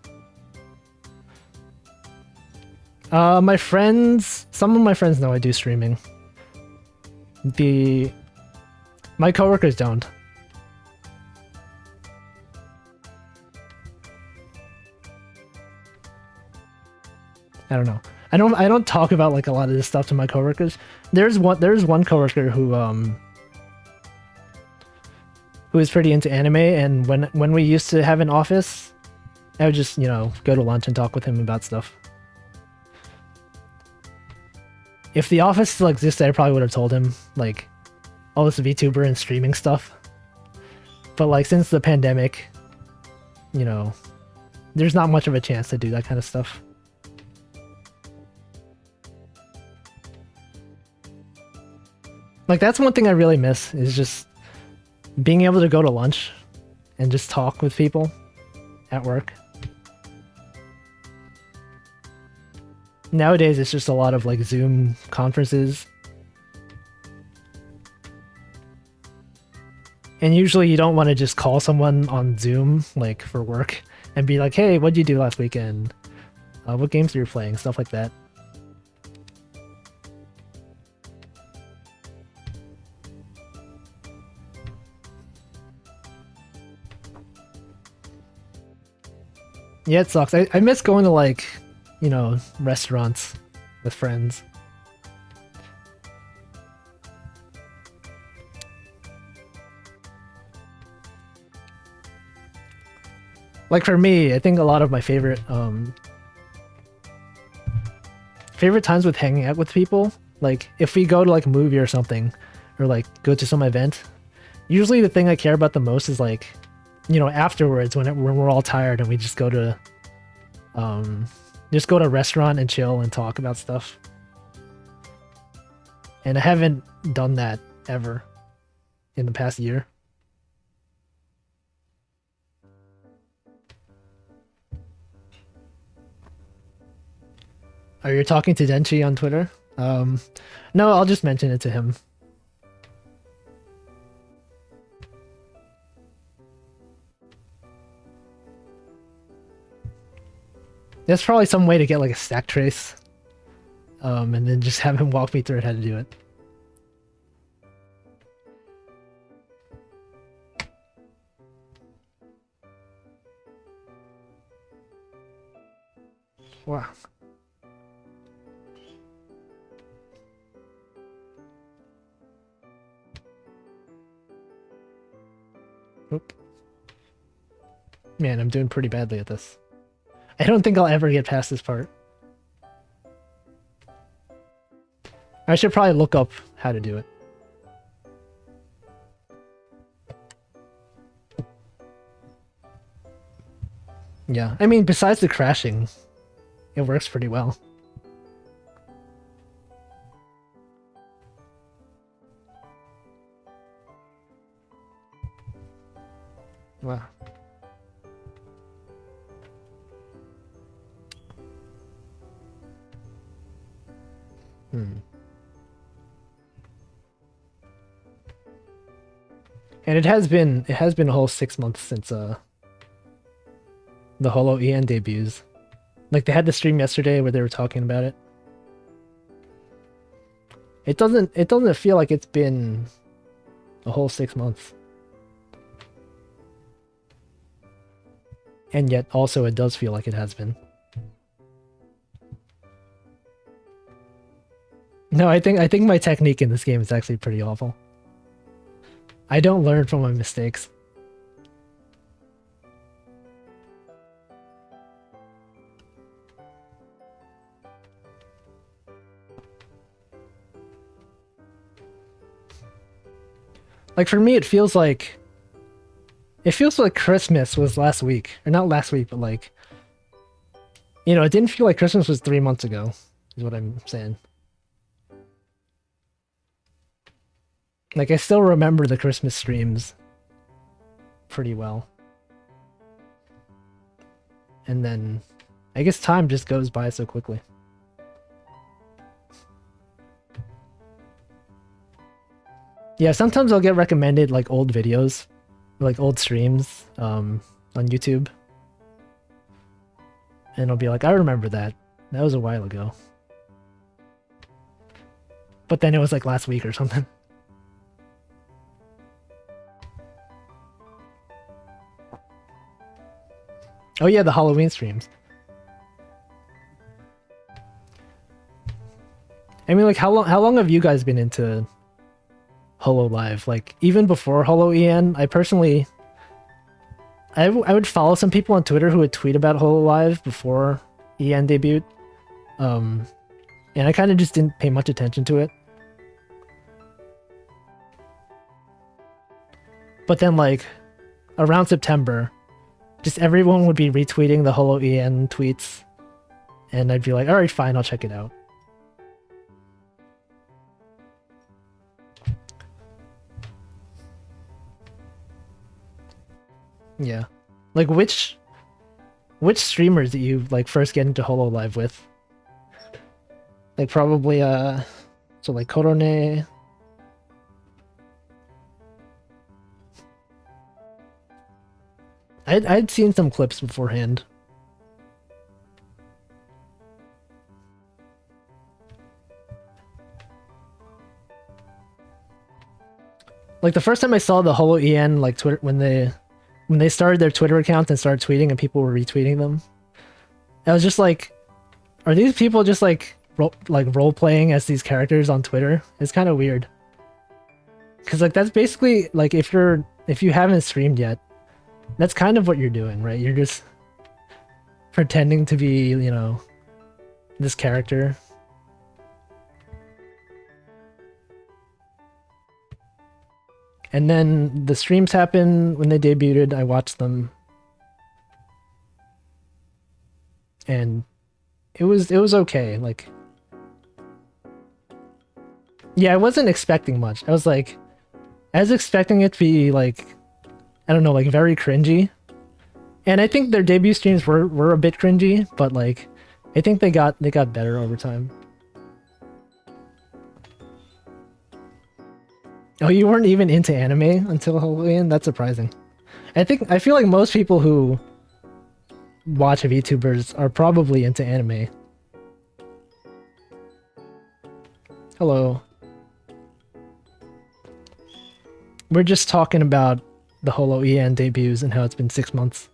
Some of my friends know I do streaming. My coworkers don't. I don't know. I don't talk about like a lot of this stuff to my coworkers. There's one coworker who is pretty into anime, and when we used to have an office, I would just, you know, go to lunch and talk with him about stuff. If the office still existed, I probably would have told him like all this VTuber and streaming stuff. But like since the pandemic, you know, there's not much of a chance to do that kind of stuff. Like that's one thing I really miss is just being able to go to lunch and just talk with people at work. Nowadays, it's just a lot of like Zoom conferences. And usually you don't want to just call someone on Zoom like for work and be like, hey, what'd you do last weekend? What games are you playing? Stuff like that. Yeah, it sucks. I miss going to like, you know, restaurants with friends. Like for me, I think a lot of my favorite times with hanging out with people, like if we go to like a movie or something, or like go to some event, usually the thing I care about the most is like, you know, afterwards when we're all tired and we just go to a restaurant and chill and talk about stuff. And I haven't done that ever in the past year. Are you talking to Denchi on Twitter? No, I'll just mention it to him. There's probably some way to get like a stack trace. And then just have him walk me through how to do it. Wow. Oop. Man, I'm doing pretty badly at this. I don't think I'll ever get past this part. I should probably look up how to do it. Yeah, I mean, besides the crashing, it works pretty well. Wow. And it has been a whole 6 months since the Holo EN debuts. Like they had the stream yesterday where they were talking about it. It doesn't feel like it's been a whole 6 months. And yet also it does feel like it has been. No, I think my technique in this game is actually pretty awful. I don't learn from my mistakes. Like for me, it feels like Christmas was last week, or not last week, but like, it didn't feel like Christmas was 3 months ago, is what I'm saying. Like I still remember the Christmas streams pretty well. And then I guess time just goes by so quickly. Yeah, sometimes I'll get recommended like old videos, like old streams on YouTube. And I'll be like, I remember that. That was a while ago. But then it was like last week or something. Oh yeah, the Halloween streams. I mean, like, how long have you guys been into HoloLive? Like, even before HoloEN, I would follow some people on Twitter who would tweet about HoloLive before EN debuted. And I kind of just didn't pay much attention to it. But then, like, around September, just everyone would be retweeting the HoloEN tweets. And I'd be like, alright, fine, I'll check it out. Yeah. Like, which streamers did you, like, first get into HoloLive with? Like, probably, so, like, Korone. I'd seen some clips beforehand. Like, the first time I saw the HoloEN, like, Twitter, when they started their Twitter account and started tweeting and people were retweeting them, I was just like, are these people just like role playing as these characters on Twitter? It's kind of weird. Cause like that's basically like if you haven't streamed yet, that's kind of what you're doing, right? You're just pretending to be, this character. And then the streams happened when they debuted. I watched them. And it was okay. Like, yeah, I wasn't expecting much. I was expecting it to be like, I don't know, like very cringy. And I think their debut streams were a bit cringy, but like I think they got better over time. Oh, you weren't even into anime until Halloween? That's surprising. I feel like most people who watch VTubers are probably into anime. Hello. We're just talking about the HoloEN debuts and how it's been 6 months.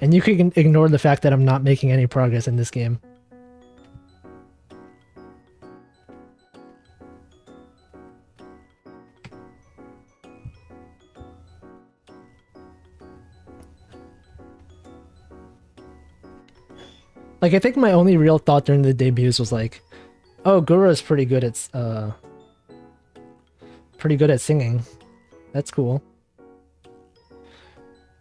And you can ignore the fact that I'm not making any progress in this game. Like, I think my only real thought during the debuts was like, oh, Gura's pretty good at singing. That's cool.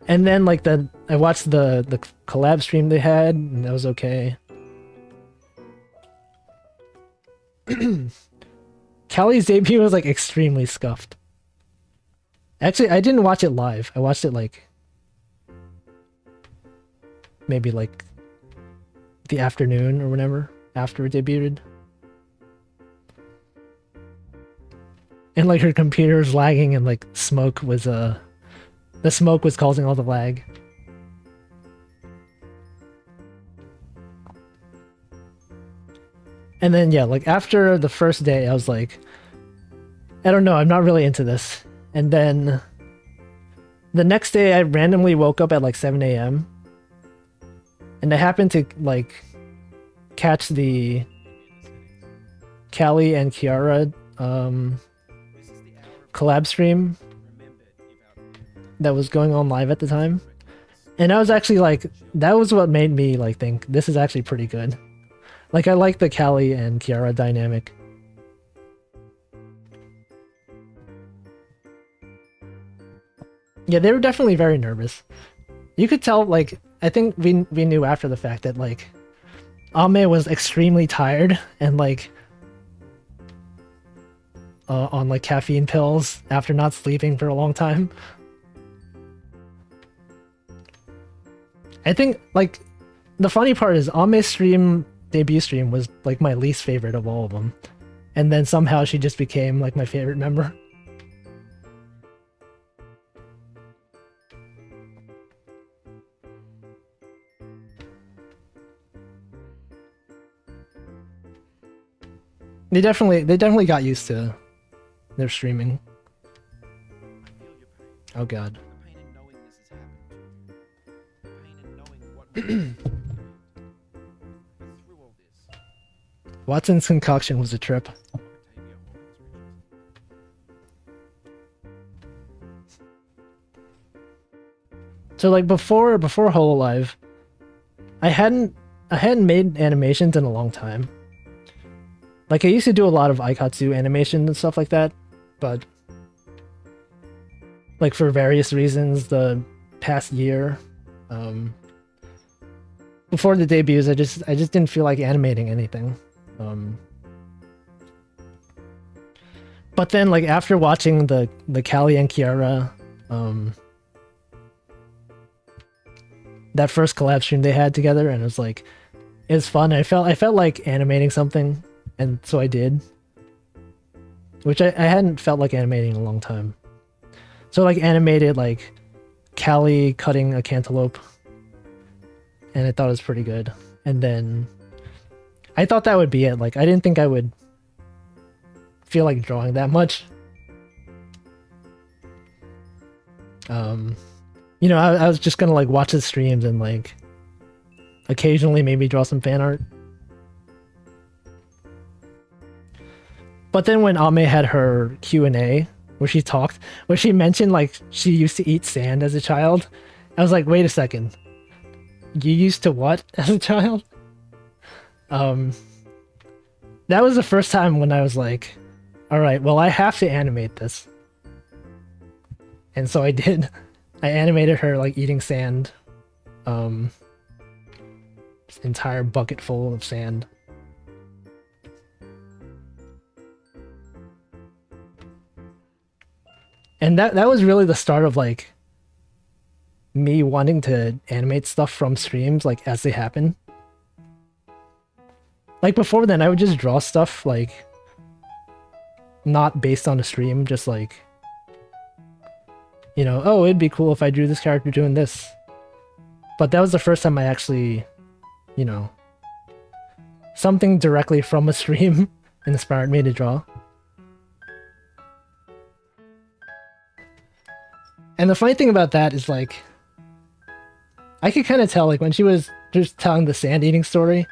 And then like I watched the collab stream they had, and that was okay. Callie's debut was like extremely scuffed. Actually, I didn't watch it live. I watched it like maybe like the afternoon or whenever after it debuted. And like her computer was lagging and like smoke was the smoke was causing all the lag. And then yeah, like after the first day I was like, I don't know, I'm not really into this. And then the next day I randomly woke up at like 7 a.m. and I happened to like catch the Callie and Kiara collab stream that was going on live at the time. And I was actually like, that was what made me like think this is actually pretty good. Like I like the Callie and Kiara dynamic. Yeah, they were definitely very nervous. You could tell, like, I think we knew after the fact that like Ame was extremely tired and like on like caffeine pills after not sleeping for a long time. I think like the funny part is Ame's debut stream was like my least favorite of all of them, and then somehow she just became like my favorite member. They definitely got used to their streaming. Oh god. Watson's concoction was a trip. So like before Hololive, I hadn't made animations in a long time. Like, I used to do a lot of Aikatsu animations and stuff like that, but like for various reasons the past year, before the debuts, I just didn't feel like animating anything. But then like after watching the Callie and Kiara, that first collab stream they had together, and it was fun. I felt like animating something. And so I did, which I hadn't felt like animating in a long time. So like animated like Callie cutting a cantaloupe, and I thought it was pretty good. And then I thought that would be it. Like I didn't think I would feel like drawing that much. You know, I was just gonna like watch the streams and like occasionally maybe draw some fan art. But then when Ame had her Q&A, where she mentioned like she used to eat sand as a child, I was like, wait a second. You used to what as a child? That was the first time when I was like, all right, well, I have to animate this. And so I did. I animated her like eating sand. This entire bucket full of sand. And that was really the start of like me wanting to animate stuff from streams like as they happen. Like before then I would just draw stuff like not based on a stream, just like, you know, oh, it'd be cool if I drew this character doing this. But that was the first time I actually, you know, something directly from a stream inspired me to draw. And the funny thing about that is, like, I could kind of tell, like, when she was just telling the sand eating story,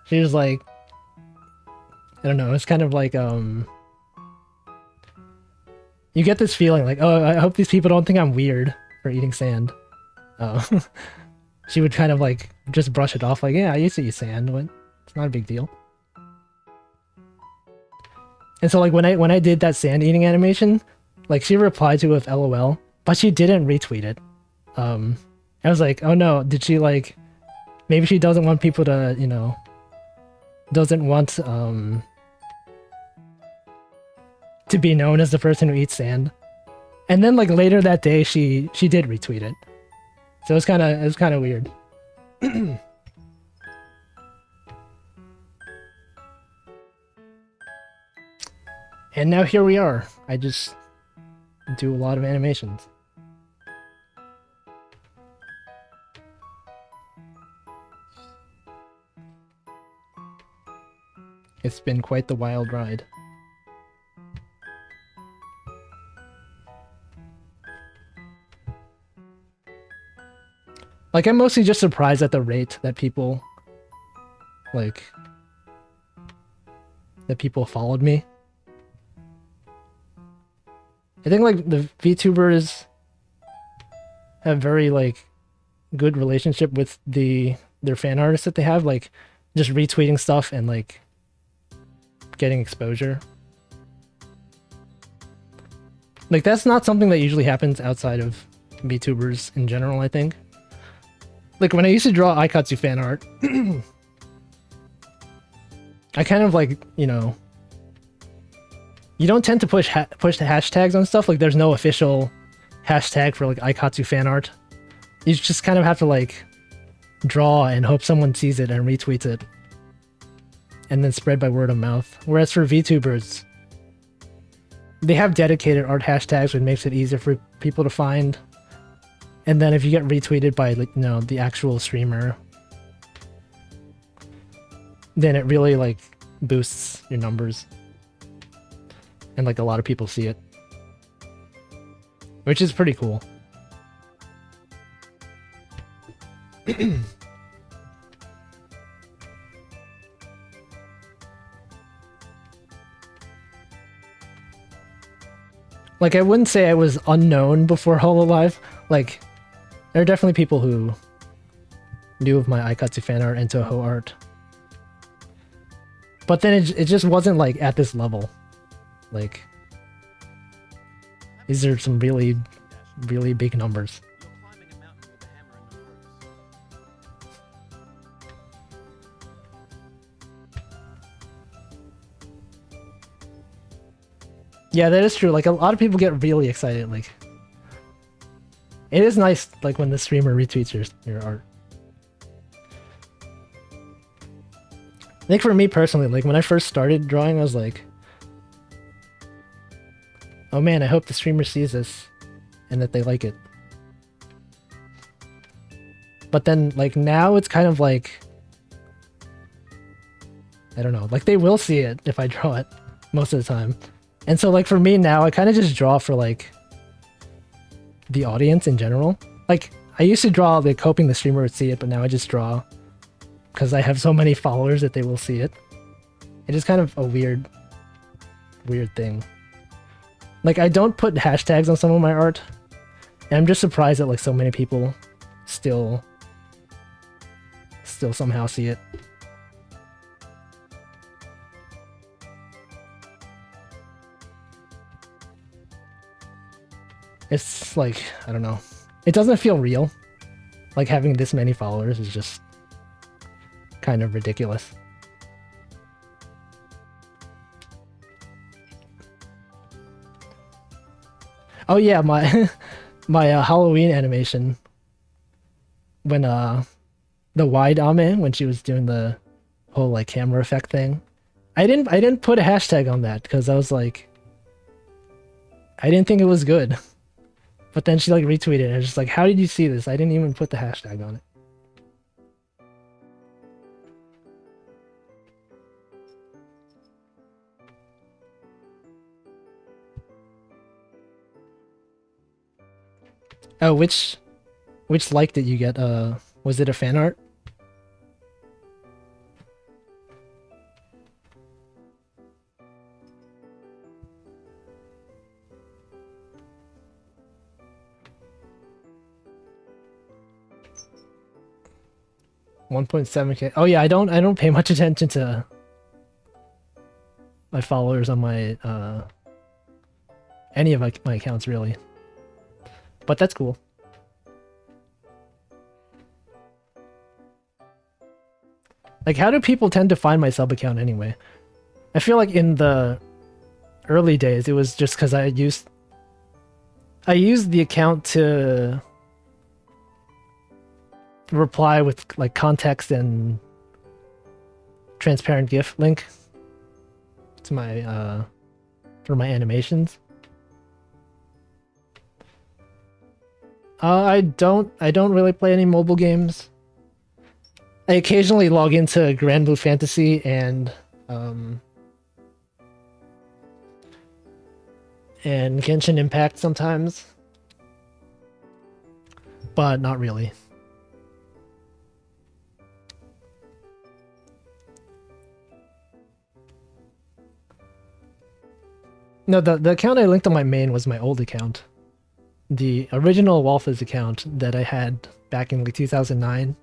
she was like, I don't know, it's kind of like, you get this feeling like, oh, I hope these people don't think I'm weird for eating sand. She would kind of, like, just brush it off, like, yeah, I used to eat sand, but it's not a big deal. And so, like, when I did that sand eating animation, like, she replied to it with LOL. But she didn't retweet it. I was like, oh no, did she like... Maybe she doesn't want people to, you know... Doesn't want, to be known as the person who eats sand. And then, like, later that day, she did retweet it. So it was kind of weird. And now here we are. I just do a lot of animations. It's been quite the wild ride. Like, I'm mostly just surprised at the rate that people, like, that people followed me. I think like the VTubers have very like good relationship with their fan artists that they have, like just retweeting stuff and like getting exposure. Like that's not something that usually happens outside of VTubers in general, I think. Like when I used to draw Aikatsu fan art, I kind of like, you know, you don't tend to push the hashtags on stuff. Like there's no official hashtag for like Aikatsu fan art. You just kind of have to like draw and hope someone sees it and retweets it, and then spread by word of mouth. Whereas for VTubers, they have dedicated art hashtags, which makes it easier for people to find. And then if you get retweeted by like, you know, the actual streamer, then it really like boosts your numbers. And like a lot of people see it, which is pretty cool. Like I wouldn't say I was unknown before Hololive. Like there are definitely people who knew of my Aikatsu fan art and Toho art, but then it just wasn't like at this level. Like these are some really big numbers. Yeah, that is true. Like a lot of people get really excited. Like it is nice like when the streamer retweets your art. I think for me personally, like when I first started drawing, I was like, oh man, I hope the streamer sees this and that they like it. But then like now it's kind of like, I don't know, like they will see it if I draw it most of the time. And so like for me now, I kind of just draw for like the audience in general. Like I used to draw like hoping the streamer would see it, but now I just draw because I have so many followers that they will see it. It is kind of a weird thing. Like I don't put hashtags on some of my art, and I'm just surprised that like so many people still somehow see it. It's like, I don't know. It doesn't feel real. Like having this many followers is just kind of ridiculous. Oh yeah, my my Halloween animation when the wide Ame, when she was doing the whole like camera effect thing. I didn't put a hashtag on that because I was like, I didn't think it was good. But then she like retweeted it and I was just like, how did you see this? I didn't even put the hashtag on it. Oh, which like did you get? Was it a fan art? $1.7K. Oh yeah, I don't pay much attention to my followers on my any of my accounts really. But that's cool. Like how do people tend to find my sub account anyway? I feel like in the early days it was just because I used the account to reply with like context and transparent GIF link to my for my animations. I don't really play any mobile games. I occasionally log into Grand Blue Fantasy and Genshin Impact sometimes, but not really. No, the account I linked on my main was my old account. The original Walfus account that I had back in like 2009.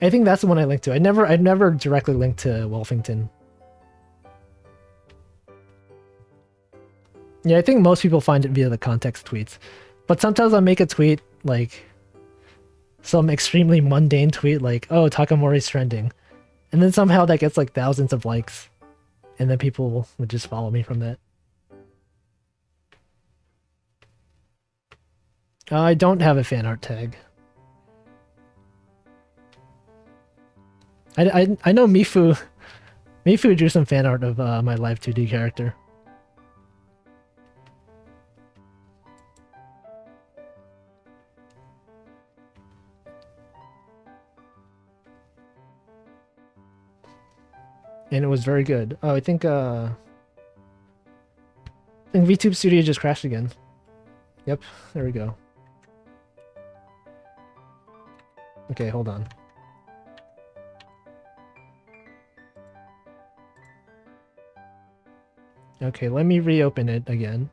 I think that's the one I linked to. I never directly linked to Wolfington. Yeah, I think most people find it via the context tweets. But sometimes I'll make a tweet like some extremely mundane tweet like, oh, Takamori's trending. And then somehow that gets like thousands of likes. And then people would just follow me from that. I don't have a fan art tag. I know Mifu drew some fan art of my live 2D character. And it was very good. Oh, I think VTube Studio just crashed again. Yep, there we go. Okay, hold on. Okay, let me reopen it again.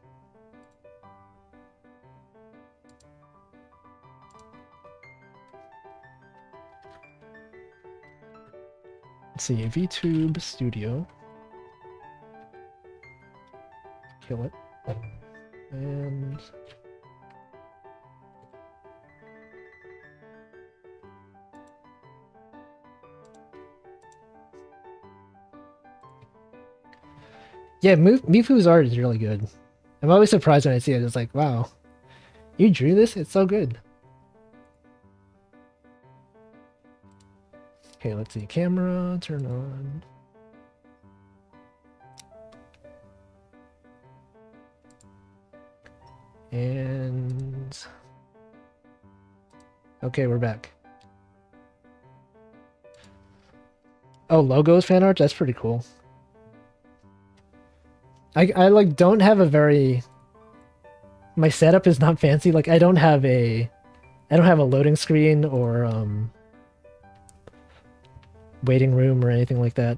Let's see, VTube Studio. Kill it. And... yeah, Mifu's art is really good. I'm always surprised when I see it. It's like, wow, you drew this? It's so good. Okay, let's see. Camera, turn on. And... okay, we're back. Oh, logos fan art? That's pretty cool. I like don't have a very... my setup is not fancy. Like I don't have a loading screen or waiting room or anything like that.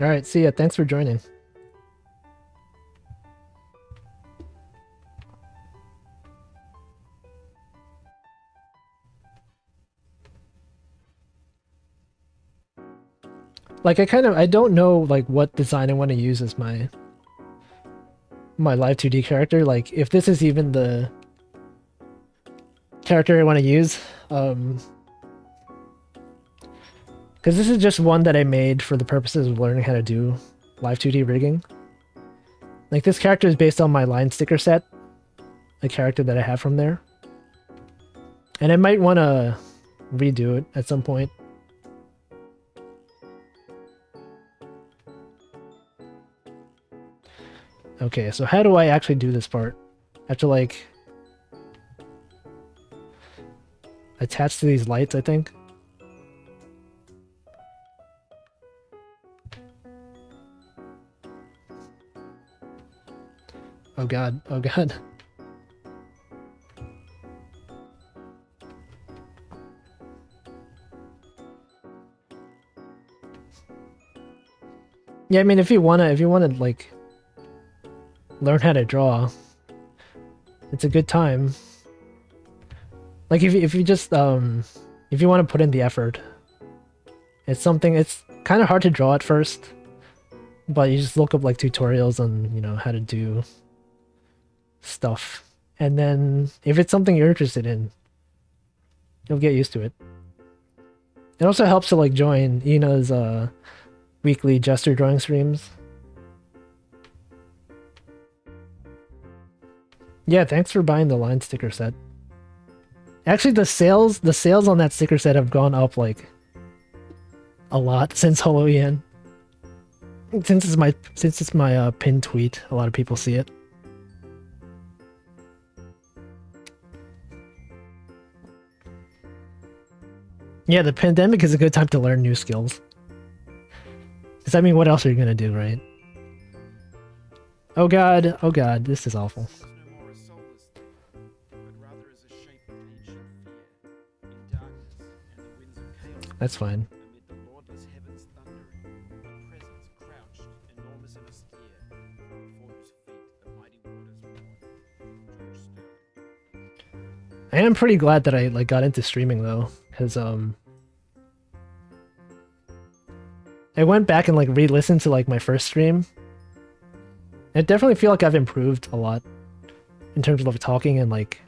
All right, see ya. Thanks for joining. Like I don't know like what design I want to use as my live 2D character. Like if this is even the character I want to use, because this is just one that I made for the purposes of learning how to do live 2D rigging. Like this character is based on my line sticker set, a character that I have from there, and I might want to redo it at some point. Okay, so how do I actually do this part? I have to like attach to these lights, I think. Oh god, oh god. Yeah, I mean if you wanna like learn how to draw, it's a good time. Like if you just if you want to put in the effort, it's kind of hard to draw at first, but you just look up like tutorials on, you know, how to do stuff, and then if it's something you're interested in, you'll get used to it. It also helps to like join Ina's weekly gesture drawing streams. Yeah, thanks for buying the line sticker set. Actually, the sales on that sticker set have gone up like a lot since Halloween. Since it's my pinned tweet, a lot of people see it. Yeah, the pandemic is a good time to learn new skills. Because I mean, what else are you gonna do, right? Oh god, this is awful. That's fine. I am pretty glad that I like got into streaming though, because I went back and like re-listened to like my first stream. I definitely feel like I've improved a lot in terms of like, talking and like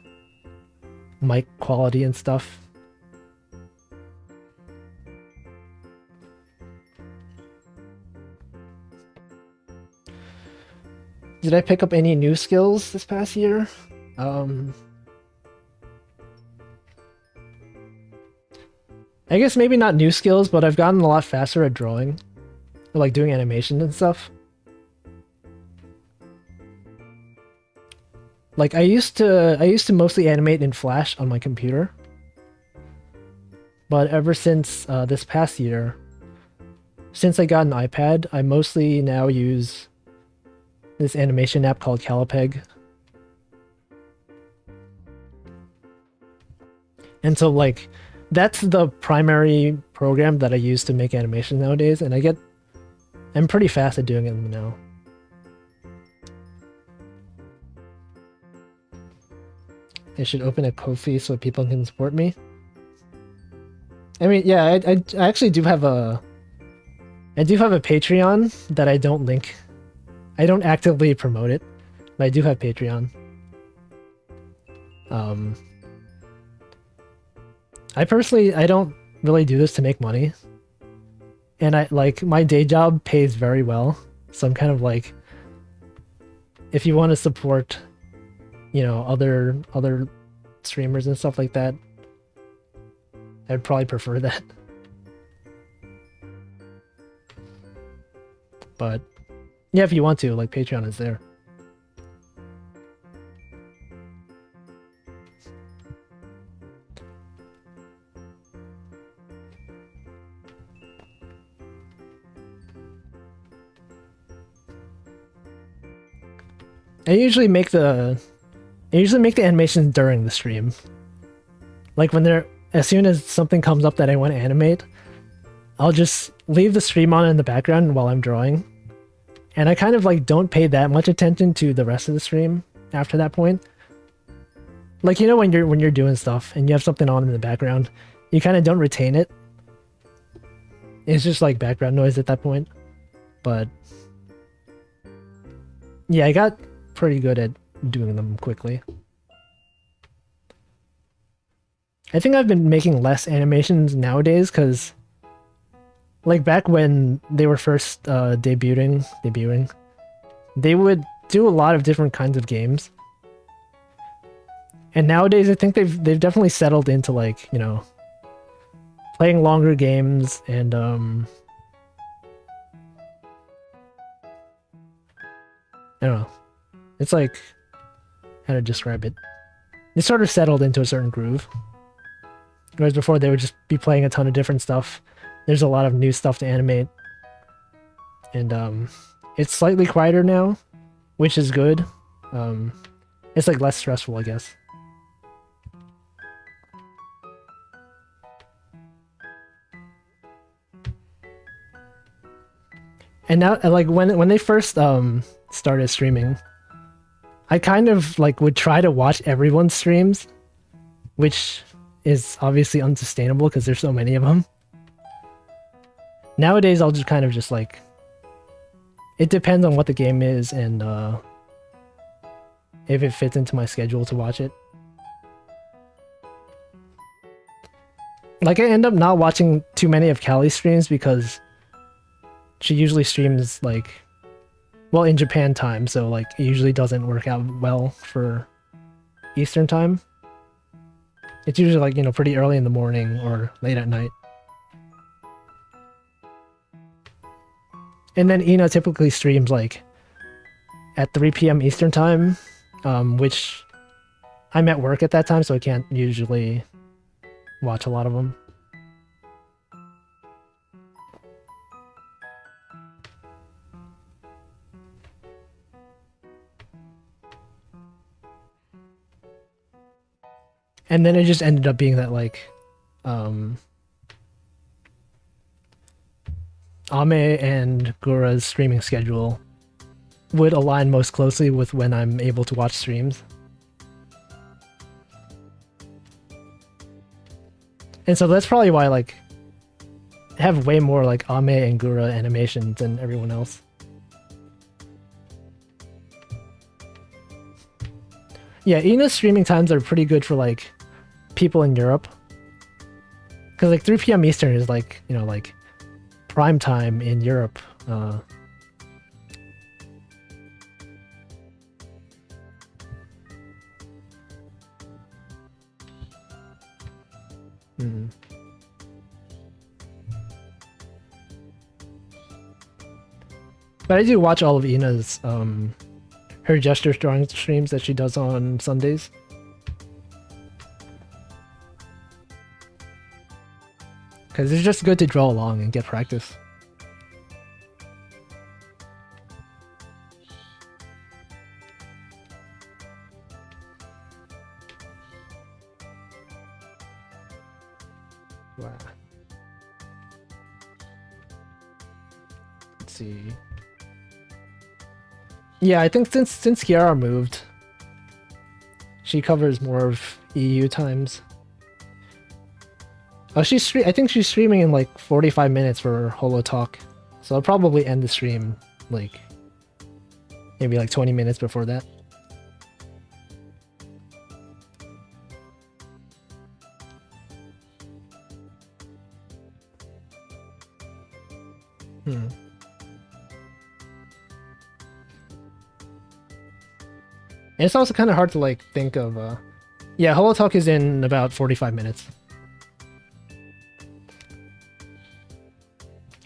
mic quality and stuff. Did I pick up any new skills this past year? I guess maybe not new skills, but I've gotten a lot faster at drawing, or like doing animations and stuff. Like I used to mostly animate in Flash on my computer, but ever since this past year, since I got an iPad, I mostly now use this animation app called Calipeg. And so like that's the primary program that I use to make animations nowadays, and I'm pretty fast at doing it now. I should open a Ko-fi so people can support me. I mean, yeah, I actually do have a Patreon that I don't link. I don't actively promote it, but I do have Patreon. I don't really do this to make money. And my day job pays very well. So I'm kind of like, if you want to support, you know, other streamers and stuff like that, I'd probably prefer that. But yeah, if you want to, like, Patreon is there. I usually make the animations during the stream. Like as soon as something comes up that I want to animate, I'll just leave the stream on in the background while I'm drawing. And I kind of like don't pay that much attention to the rest of the stream after that point. Like, you know, when you're doing stuff and you have something on in the background, you kind of don't retain it. It's just like background noise at that point. But yeah, I got pretty good at doing them quickly. I think I've been making less animations nowadays because, like, back when they were first debuting, they would do a lot of different kinds of games. And nowadays, I think they've definitely settled into, like, you know, playing longer games and I don't know. It's like, how to describe it? They sort of settled into a certain groove. Whereas before they would just be playing a ton of different stuff. There's a lot of new stuff to animate. And it's slightly quieter now, which is good. It's like less stressful, I guess. And now, like, when they first started streaming, I kind of like would try to watch everyone's streams, which is obviously unsustainable because there's so many of them. Nowadays, I'll just kind of just like, it depends on what the game is and if it fits into my schedule to watch it. Like, I end up not watching too many of Callie's streams because she usually streams like, well, in Japan time, so like it usually doesn't work out well for Eastern time. It's usually like, you know, pretty early in the morning or late at night. And then Ina typically streams like at 3 p.m. Eastern time, which I'm at work at that time, so I can't usually watch a lot of them. And then it just ended up being that like Ame and Gura's streaming schedule would align most closely with when I'm able to watch streams. And so that's probably why like I have way more like Ame and Gura animations than everyone else. Yeah, Ina's streaming times are pretty good for like people in Europe. Cause like 3 p.m. Eastern is like, you know, like prime time in Europe. But I do watch all of Ina's her gesture drawing streams that she does on Sundays. Because it's just good to draw along and get practice. Wow. Let's see. Yeah, I think since Kiara moved, she covers more of EU times. Oh, I think she's streaming in like 45 minutes for Holo Talk, so I'll probably end the stream like maybe like 20 minutes before that. And it's also kind of hard to like think of. Yeah, Holo Talk is in about 45 minutes.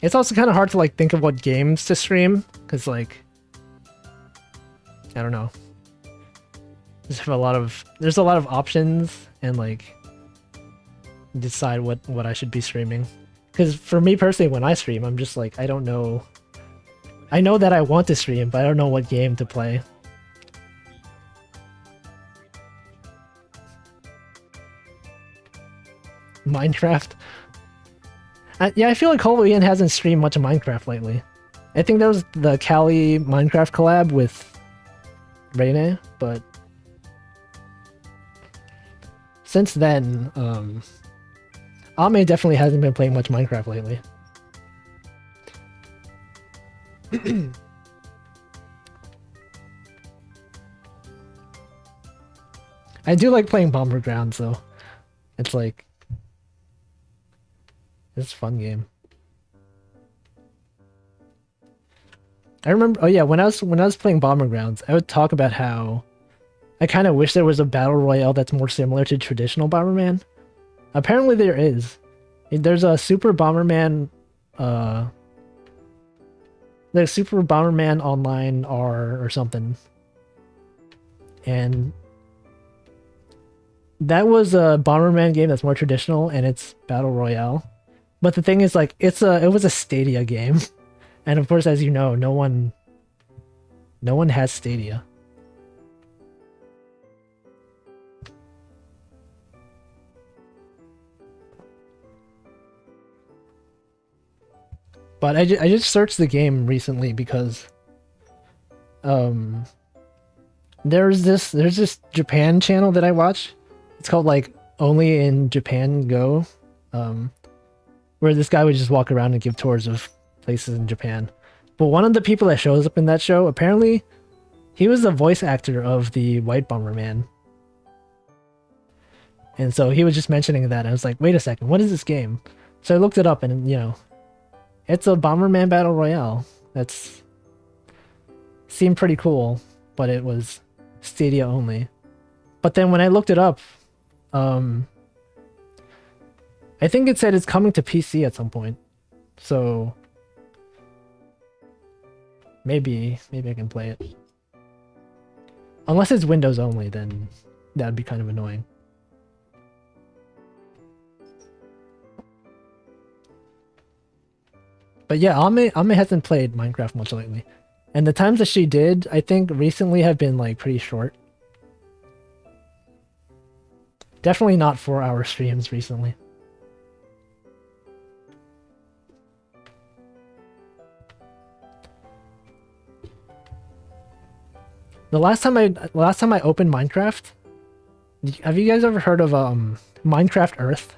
It's also kind of hard to like think of what games to stream because like I don't know. There's a lot of options and like decide what I should be streaming. Because for me personally, when I stream, I'm just like I don't know. I know that I want to stream, but I don't know what game to play. Minecraft. Yeah, I feel like Holo hasn't streamed much of Minecraft lately. I think there was the Cali Minecraft collab with Rene, but since then, Ame definitely hasn't been playing much Minecraft lately. I do like playing Bomber Grounds though. It's like it's a fun game. I remember, oh yeah, when I was playing Bomber Grounds, I would talk about how I kind of wish there was a battle royale that's more similar to traditional Bomberman. Apparently there is. There's a Super Bomberman, there's Super Bomberman Online R or something, and that was a Bomberman game that's more traditional and it's battle royale. But the thing is, like, it was a Stadia game, and of course, as you know, no one has Stadia. But I just searched the game recently because there's this Japan channel that I watch. It's called like Only in Japan Go, where this guy would just walk around and give tours of places in Japan. But one of the people that shows up in that show, apparently, he was the voice actor of the White Bomberman. And so he was just mentioning that, and I was like, wait a second, what is this game? So I looked it up, and you know, it's a Bomberman Battle Royale. That's seemed pretty cool, but it was Stadia only. But then when I looked it up, I think it said it's coming to PC at some point. So maybe I can play it. Unless it's Windows only, then that'd be kind of annoying. But yeah, Ame hasn't played Minecraft much lately. And the times that she did, I think recently have been like pretty short. Definitely not 4-hour streams recently. The last time I opened Minecraft, have you guys ever heard of Minecraft Earth?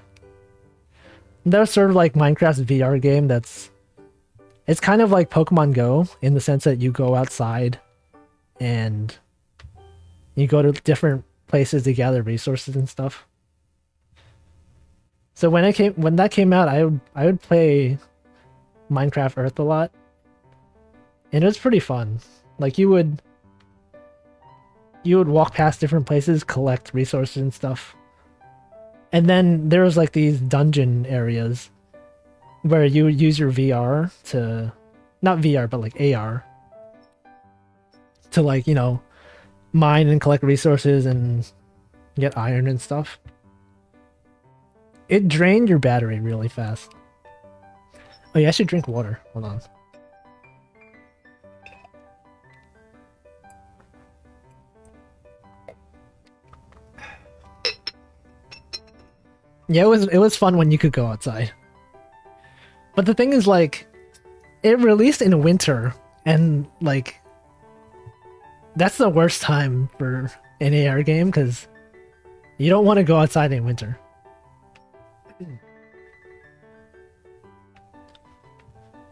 That was sort of like Minecraft's VR game. It's kind of like Pokemon Go in the sense that you go outside and you go to different places to gather resources and stuff. So when that came out, I would play Minecraft Earth a lot, and it was pretty fun. Like you would walk past different places, collect resources and stuff. And then there was like these dungeon areas where you would use your VR to, not VR, but like AR, to like, you know, mine and collect resources and get iron and stuff. It drained your battery really fast. Oh yeah, I should drink water. Hold on. Yeah, it was fun when you could go outside. But the thing is, like, it released in winter, and like, that's the worst time for an AR game because you don't want to go outside in winter.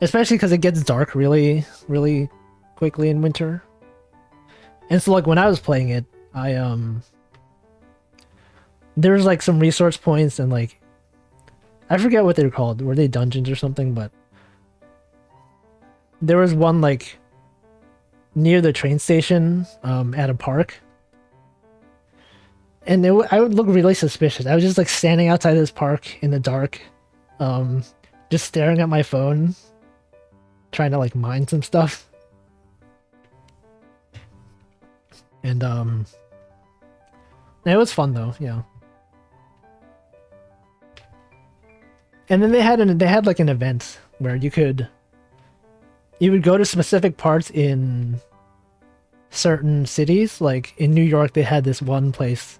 Especially because it gets dark really, really quickly in winter. And so, like, when I was playing it, there's like some resource points and like I forget what they're called. Were they dungeons or something? But there was one like near the train station at a park, and I would look really suspicious. I was just like standing outside this park in the dark, just staring at my phone, trying to like mine some stuff. And it was fun though, yeah. And then they had like an event where you would go to specific parts in certain cities. Like in New York, they had this one place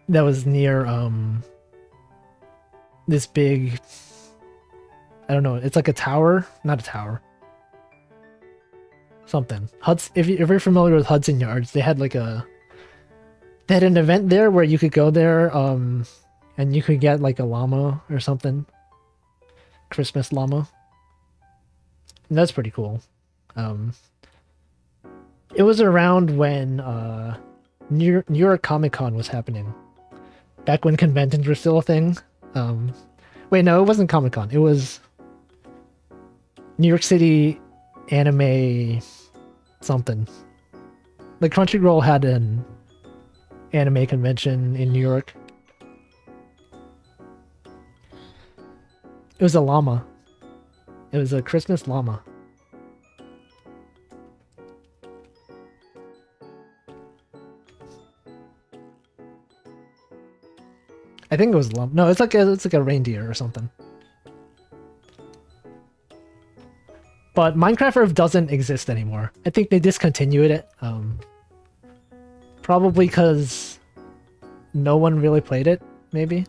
that was near this big, I don't know, it's like a tower, not a tower. Something. If you're familiar with Hudson Yards, they had an event there where you could go there and you could get like a llama or something. Christmas llama. And that's pretty cool. It was around when New York Comic Con was happening. Back when conventions were still a thing. Wait, no, it wasn't Comic Con. It was New York City Anime something. Like Crunchyroll had an anime convention in New York. It was a llama. It was a Christmas llama. I think it was a llama. No, it's like a reindeer or something. But Minecraft Earth doesn't exist anymore. I think they discontinued it. Probably because no one really played it, maybe.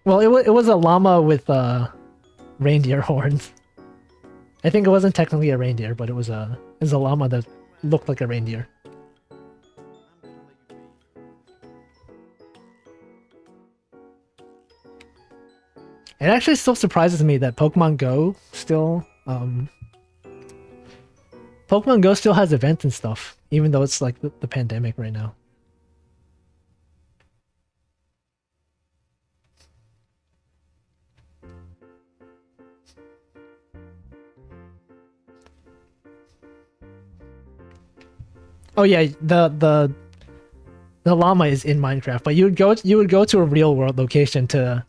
Well, it was a llama with reindeer horns. I think it wasn't technically a reindeer, but it was a llama that looked like a reindeer. It actually still surprises me that Pokemon Go still has events and stuff, even though it's like the pandemic right now. Oh yeah, the llama is in Minecraft, but you would go to a real world location to.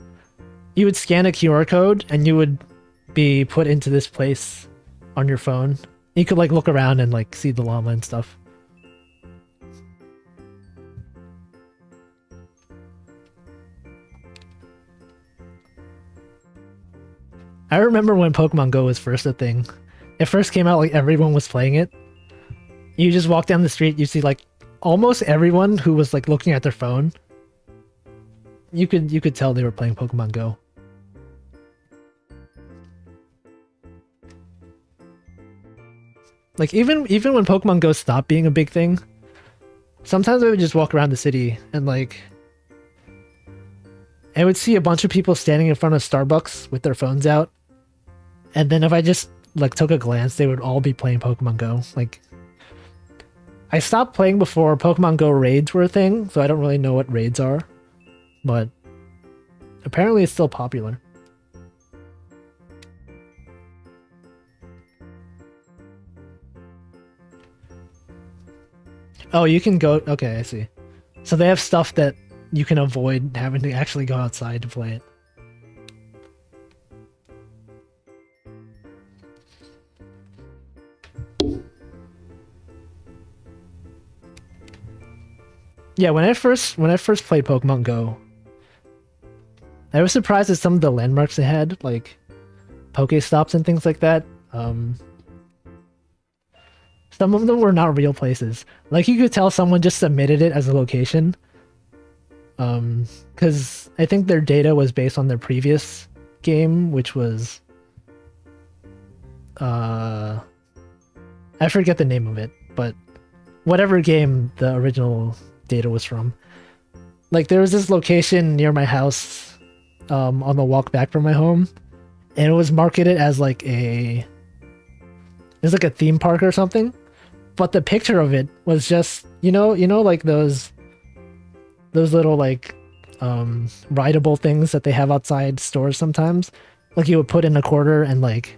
You would scan a QR code and you would be put into this place on your phone. You could like look around and like see the llama and stuff. I remember when Pokemon Go was first a thing. It first came out, like everyone was playing it. You just walk down the street, you see like almost everyone who was like looking at their phone. You could tell they were playing Pokemon Go. Like even when Pokemon Go stopped being a big thing, sometimes I would just walk around the city and like I would see a bunch of people standing in front of Starbucks with their phones out. And then if I just like took a glance, they would all be playing Pokemon Go. Like I stopped playing before Pokemon Go raids were a thing, so I don't really know what raids are. But apparently it's still popular. Oh, you can go... Okay, I see. So they have stuff that you can avoid having to actually go outside to play it. Yeah, when I first played Pokemon Go, I was surprised at some of the landmarks they had, like Pokestops and things like that. Some of them were not real places. Like you could tell someone just submitted it as a location. Because I think their data was based on their previous game, which was I forget the name of it, but whatever game the original data was from. Like there was this location near my house on the walk back from my home, and it was marketed as like a theme park or something, but the picture of it was just you know like those little like rideable things that they have outside stores sometimes. Like you would put in a quarter and like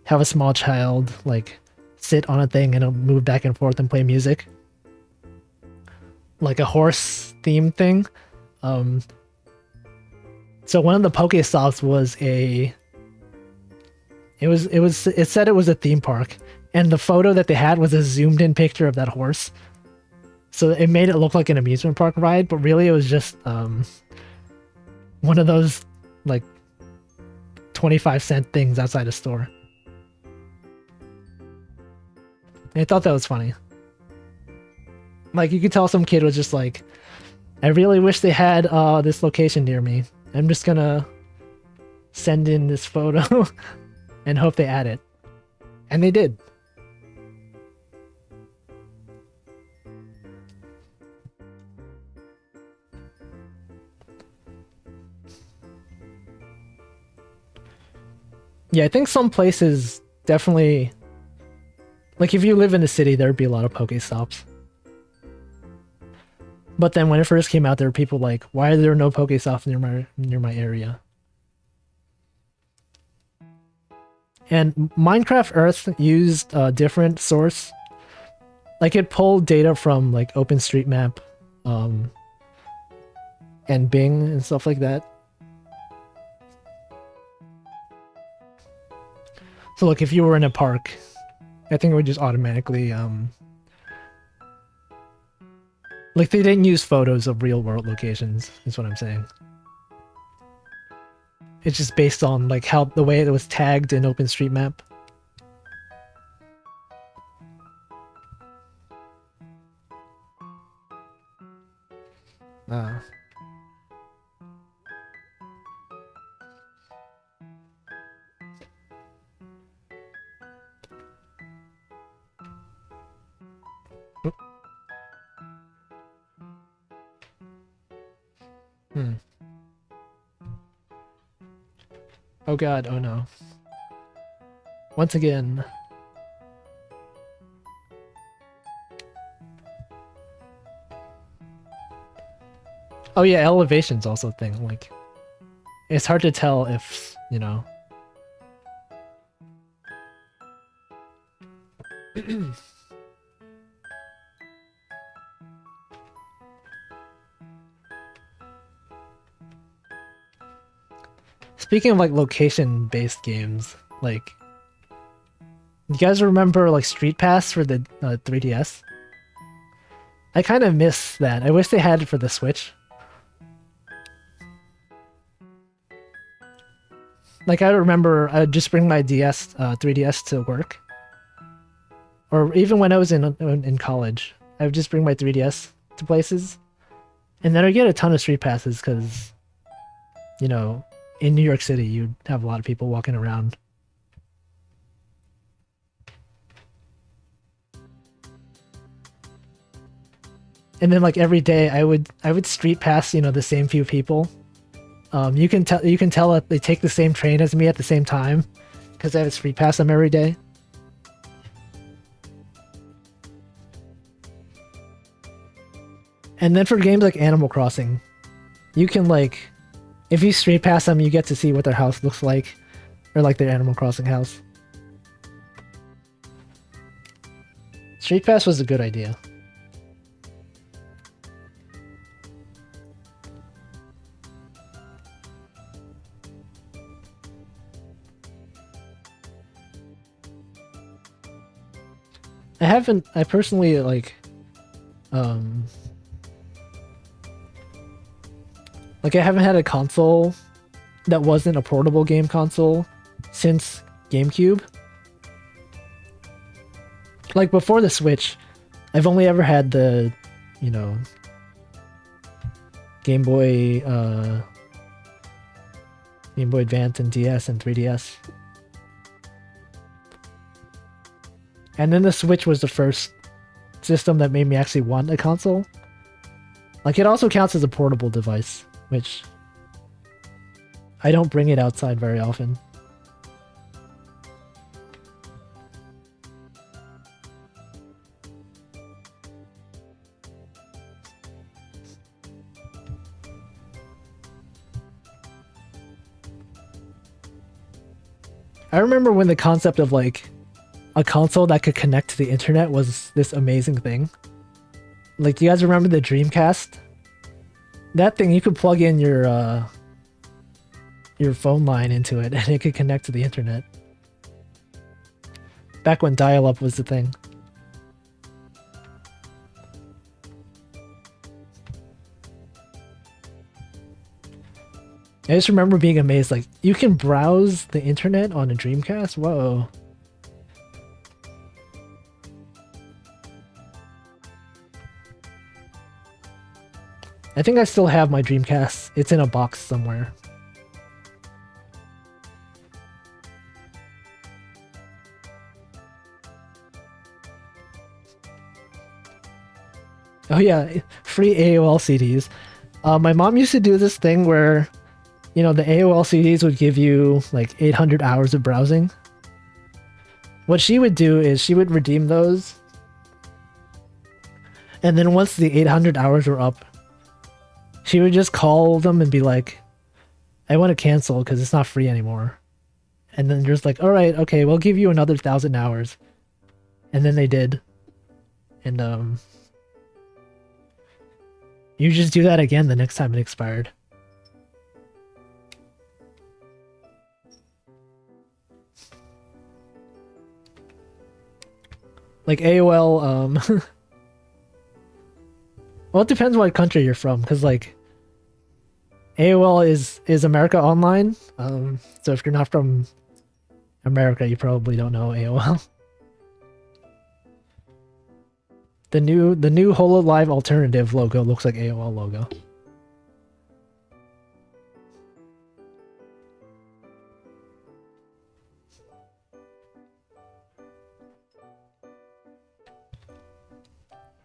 have a small child like sit on a thing and it'll move back and forth and play music. Like a horse themed thing. So one of the Pokestops was it said it was a theme park, and the photo that they had was a zoomed in picture of that horse. So it made it look like an amusement park ride, but really it was just one of those like 25-cent things outside a store. And I thought that was funny. Like you could tell some kid was just like, I really wish they had this location near me. I'm just gonna send in this photo and hope they add it. And they did. Yeah, I think some places definitely... Like, if you live in the city, there'd be a lot of Pokestops. But then when it first came out, there were people like, why are there no Pokestops near my area? And Minecraft Earth used a different source. Like, it pulled data from, like, OpenStreetMap, and Bing and stuff like that. So, like, if you were in a park, I think it would just automatically, like, they didn't use photos of real-world locations, is what I'm saying. It's just based on, like, how the way it was tagged in OpenStreetMap. Oh god, oh no. Once again. Oh yeah, elevation's also a thing, like... It's hard to tell if, you know... Speaking of like location-based games, like, you guys remember like Street Pass for the 3DS? I kind of miss that. I wish they had it for the Switch. Like I remember I'd just bring my 3DS to work. Or even when I was in college, I would just bring my 3DS to places, and then I get a ton of street passes because, you know, in New York City, you'd have a lot of people walking around. And then like every day, I would street pass, you know, the same few people. You can tell that they take the same train as me at the same time because I have to street pass them every day. And then for games like Animal Crossing, you can like, if you street pass them, you get to see what their house looks like, or like their Animal Crossing house. Street pass was a good idea. I personally like I haven't had a console that wasn't a portable game console since GameCube. Like before the Switch, I've only ever had the, you know, Game Boy Advance and DS and 3DS. And then the Switch was the first system that made me actually want a console. Like, it also counts as a portable device, which I don't bring it outside very often. I remember when the concept of like a console that could connect to the internet was this amazing thing. Like, do you guys remember the Dreamcast? That thing, you could plug in your phone line into it and it could connect to the internet. Back when dial-up was the thing. I just remember being amazed, like, you can browse the internet on a Dreamcast? Whoa. I think I still have my Dreamcast. It's in a box somewhere. Oh yeah, free AOL CDs. My mom used to do this thing where, you know, the AOL CDs would give you like 800 hours of browsing. What she would do is she would redeem those. And then once the 800 hours were up, she would just call them and be like, I want to cancel because it's not free anymore. And then just like, all right, okay, we'll give you another 1,000 hours. And then they did. And you just do that again the next time it expired. Like AOL, well, it depends what country you're from, because like AOL is America Online. So if you're not from America, you probably don't know AOL. The new HoloLive alternative logo looks like AOL logo.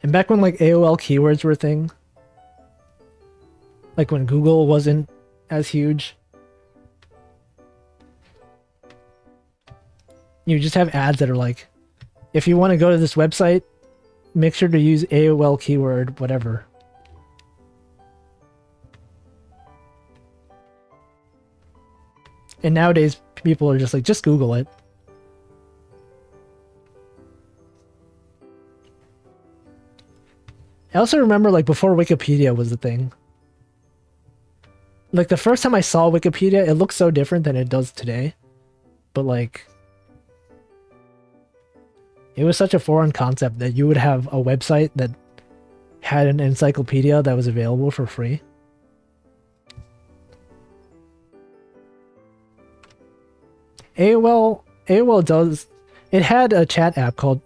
And back when like AOL keywords were a thing, like when Google wasn't as huge, you just have ads that are like, if you want to go to this website, make sure to use AOL keyword whatever. And nowadays people are just like, just Google it. I also remember, like, before Wikipedia was a thing. Like, the first time I saw Wikipedia, it looked so different than it does today. But, like, it was such a foreign concept that you would have a website that had an encyclopedia that was available for free. AOL does... It had a chat app called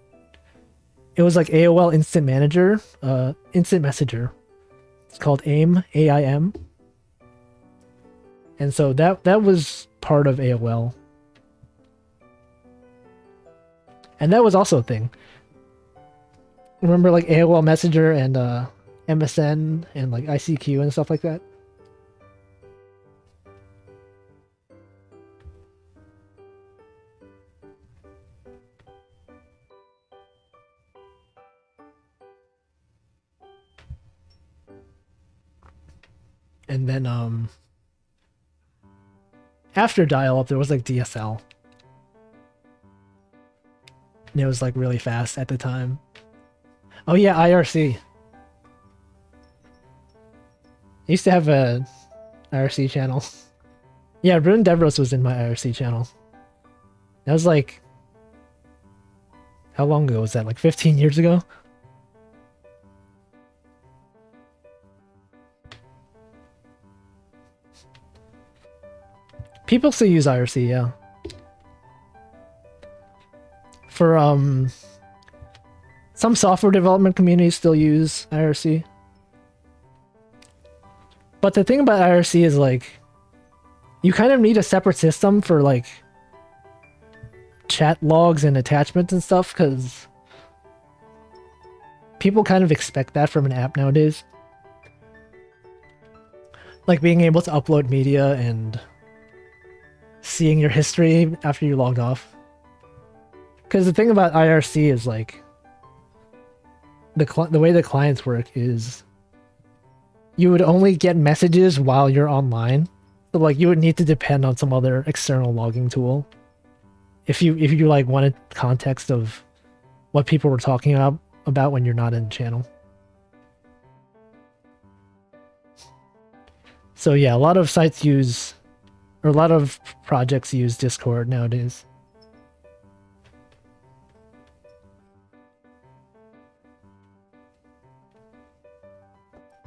It was like AOL Instant Messenger. It's called AIM, AIM. And so that was part of AOL. And that was also a thing. Remember like AOL Messenger and MSN and like ICQ and stuff like that? And then after dial-up there was like DSL. And it was like really fast at the time. Oh yeah, IRC. I used to have a IRC channel. Yeah, Rune Devros was in my IRC channel. That was like... How long ago was that? Like 15 years ago? People still use IRC, yeah. For, some software development communities still use IRC. But the thing about IRC is, like, you kind of need a separate system for, like, chat logs and attachments and stuff, because people kind of expect that from an app nowadays. Like, being able to upload media and seeing your history after you logged off. Because the thing about IRC is, like, the way the clients work is you would only get messages while you're online. So like you would need to depend on some other external logging tool. If you like wanted context of what people were talking about when you're not in the channel. So yeah, a lot of sites use, or a lot of projects use Discord nowadays.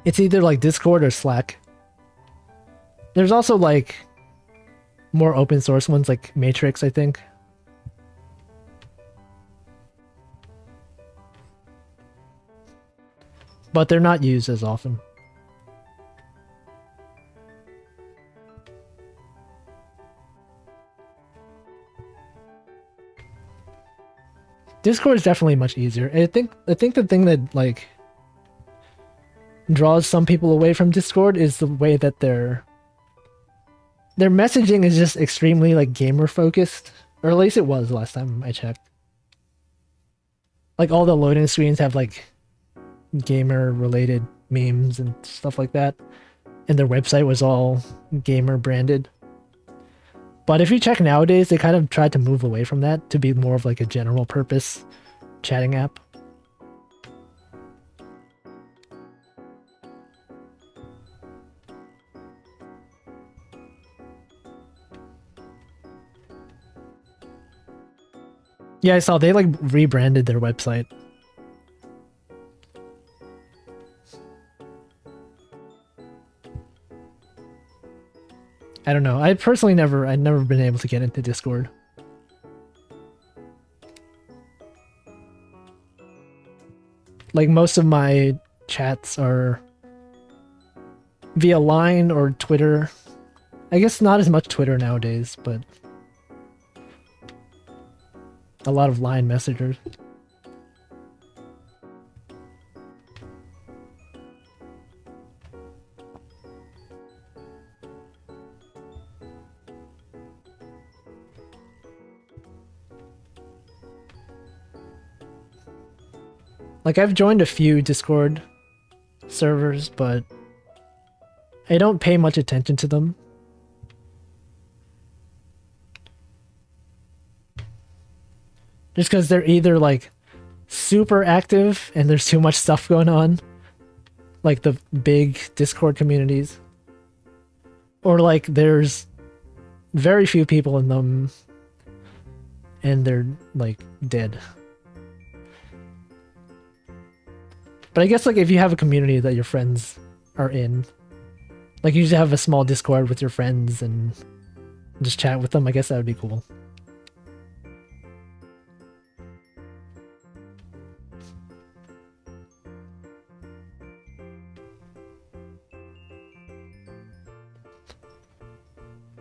It's either like Discord or Slack. There's also like more open source ones like Matrix, I think. But they're not used as often. Discord is definitely much easier. I think the thing that like draws some people away from Discord is the way that their messaging is just extremely like gamer focused, or at least it was last time I checked. Like all the loading screens have like gamer related memes and stuff like that, and their website was all gamer branded. But if you check nowadays, they kind of tried to move away from that to be more of like a general purpose chatting app. Yeah, I saw they like rebranded their website. I don't know. I'd never been able to get into Discord. Like most of my chats are via Line or Twitter. I guess not as much Twitter nowadays, but a lot of Line messengers. Like, I've joined a few Discord servers, but I don't pay much attention to them. Just because they're either, like, super active and there's too much stuff going on, like the big Discord communities, or, like, there's very few people in them and they're, like, dead. But I guess, like, if you have a community that your friends are in, like, you usually have a small Discord with your friends and just chat with them, I guess that would be cool.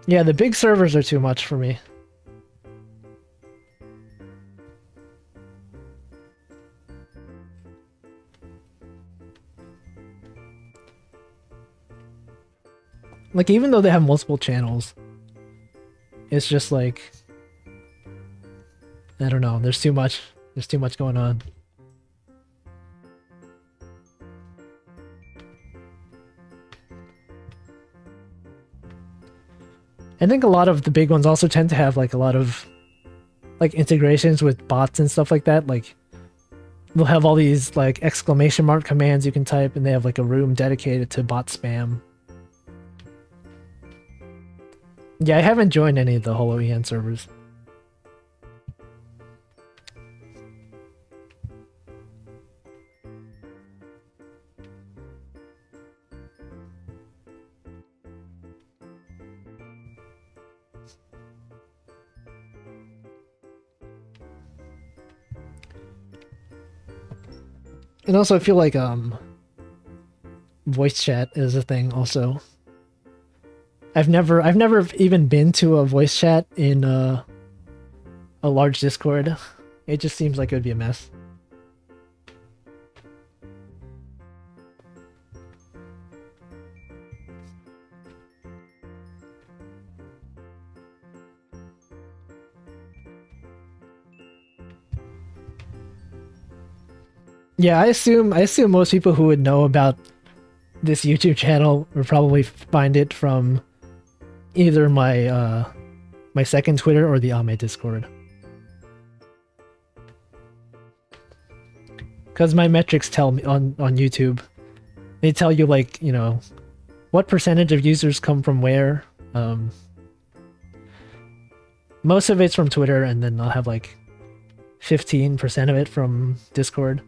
Yeah, the big servers are too much for me. Like, even though they have multiple channels, it's just like, I don't know, there's too much. There's too much going on. I think a lot of the big ones also tend to have like a lot of like integrations with bots and stuff like that. Like, they'll have all these like exclamation mark commands you can type, and they have like a room dedicated to bot spam. Yeah, I haven't joined any of the HoloEN servers. And also I feel like voice chat is a thing also. I've never even been to a voice chat in a large Discord. It just seems like it would be a mess. Yeah, I assume most people who would know about this YouTube channel would probably find it from either my my second Twitter or the Ame Discord. Because my metrics tell me on YouTube, they tell you like, you know, what percentage of users come from where. Most of it's from Twitter, and then I'll have like 15% of it from Discord.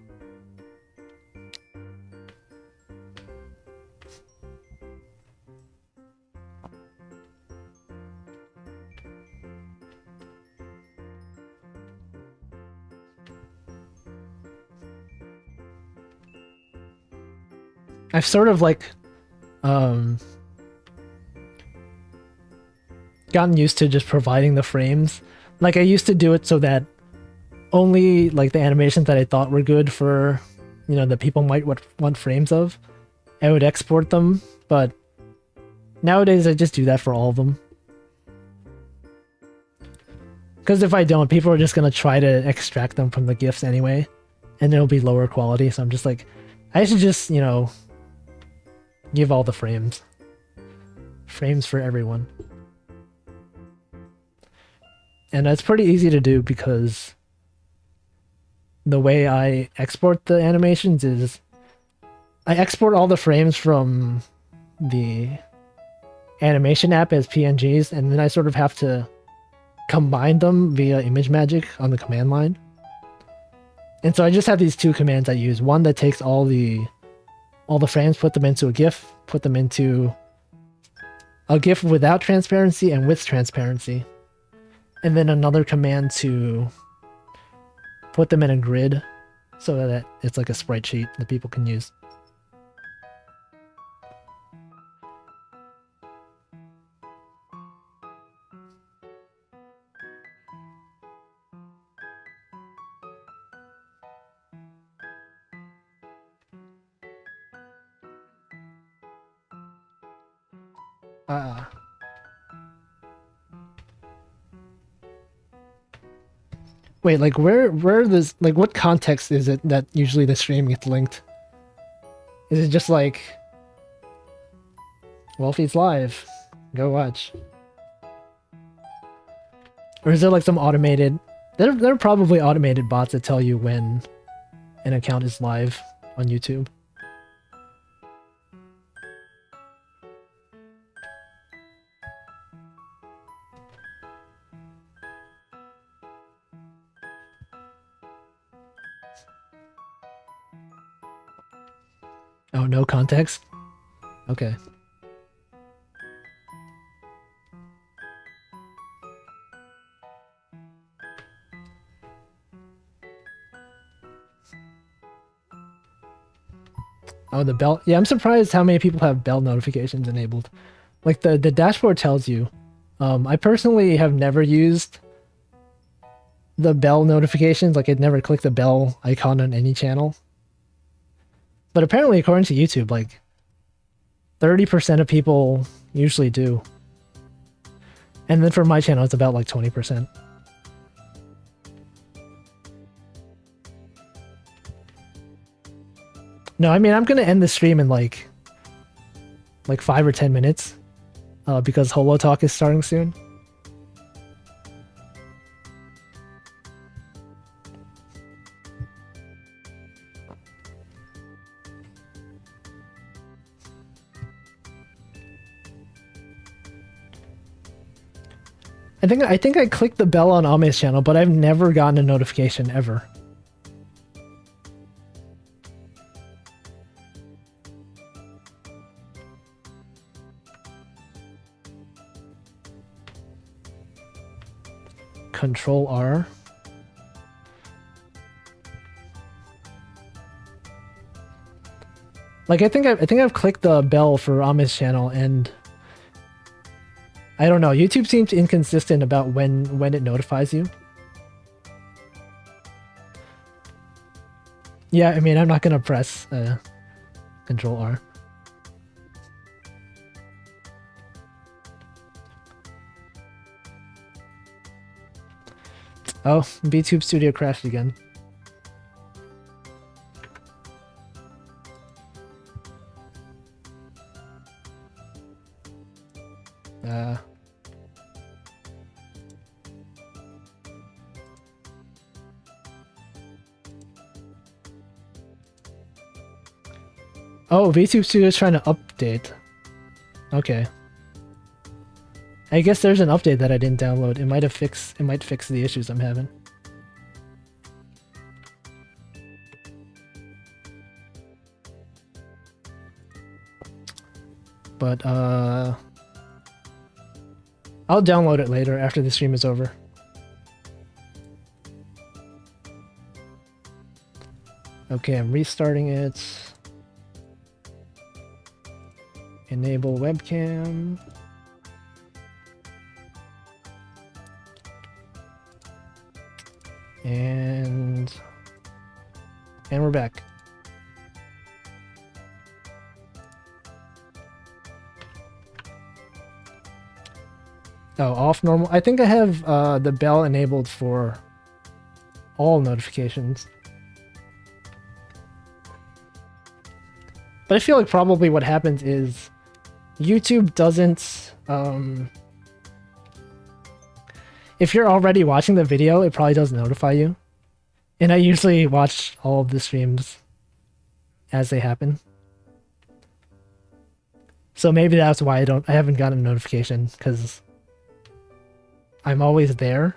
I've sort of like gotten used to just providing the frames. Like, I used to do it so that only like the animations that I thought were good for, you know, that people might want frames of, I would export them. But nowadays I just do that for all of them. Because if I don't, people are just gonna try to extract them from the GIFs anyway, and it'll be lower quality. So I'm just like, I should just, you know, give all the frames. Frames for everyone. And that's pretty easy to do because the way I export the animations is I export all the frames from the animation app as PNGs, and then I sort of have to combine them via ImageMagick on the command line. And so I just have these two commands I use. One that takes all the frames, put them into a GIF, put them into a GIF without transparency and with transparency. And then another command to put them in a grid so that it's like a sprite sheet that people can use. Wait, like where this, like what context is it that usually the stream gets linked? Is it just like, well, if it's live, go watch? Or is there like some automated, there are probably automated bots that tell you when an account is live on YouTube. Oh, no context? Okay. Oh, the bell. Yeah, I'm surprised how many people have bell notifications enabled. Like the dashboard tells you I personally have never used the bell notifications. Like, I'd never clicked the bell icon on any channel. But apparently, according to YouTube, like 30% of people usually do. And then for my channel, it's about like 20%. No, I mean, I'm gonna end the stream in like 5 or 10 minutes, because Holo Talk is starting soon. I think I clicked the bell on Ame's channel, but I've never gotten a notification ever. Control R. Like, I think I've clicked the bell for Ame's channel, and I don't know. YouTube seems inconsistent about when it notifies you. Yeah, I mean, I'm not gonna press Control R. Oh, VTube Studio crashed again. Oh, VTube Studio is trying to update. Okay. I guess there's an update that I didn't download. It might fix the issues I'm having. But I'll download it later after the stream is over. Okay, I'm restarting it. Enable webcam. And we're back. Oh, off normal. I think I have the bell enabled for all notifications. But I feel like probably what happens is YouTube doesn't... if you're already watching the video, it probably doesn't notify you. And I usually watch all of the streams as they happen. So maybe that's why I haven't gotten a notification, because I'm always there.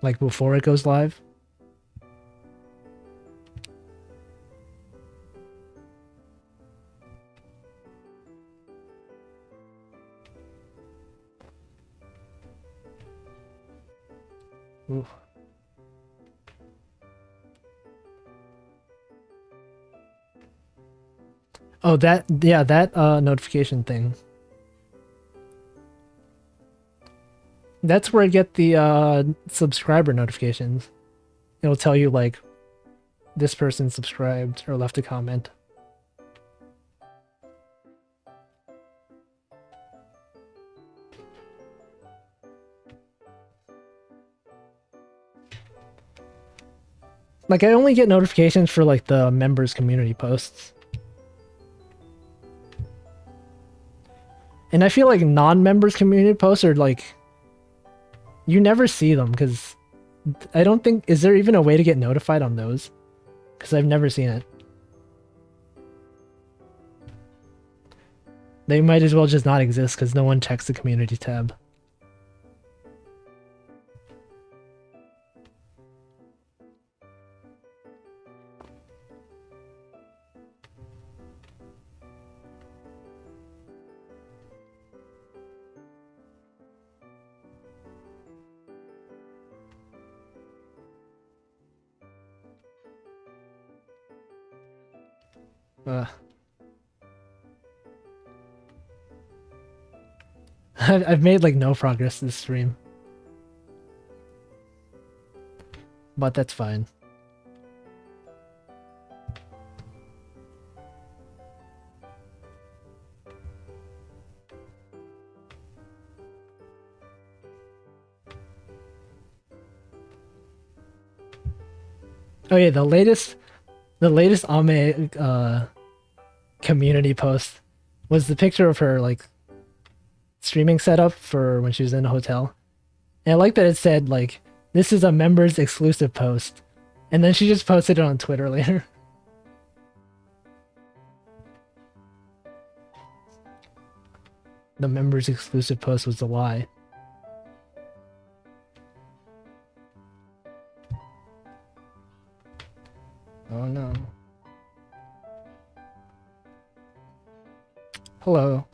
Like before it goes live. Ooh. Oh, that notification thing. That's where I get the subscriber notifications. It'll tell you like this person subscribed or left a comment. Like, I only get notifications for like the members community posts. And I feel like non-members community posts are like, you never see them, because I don't think, is there even a way to get notified on those? Because I've never seen it. They might as well just not exist because no one checks the community tab. I've made like no progress this stream, but that's fine. Oh yeah, the latest Ame community post was the picture of her like streaming setup for when she was in a hotel. And I like that it said like this is a members exclusive post. And then she just posted it on Twitter later. The members exclusive post was a lie. Oh no. Hello.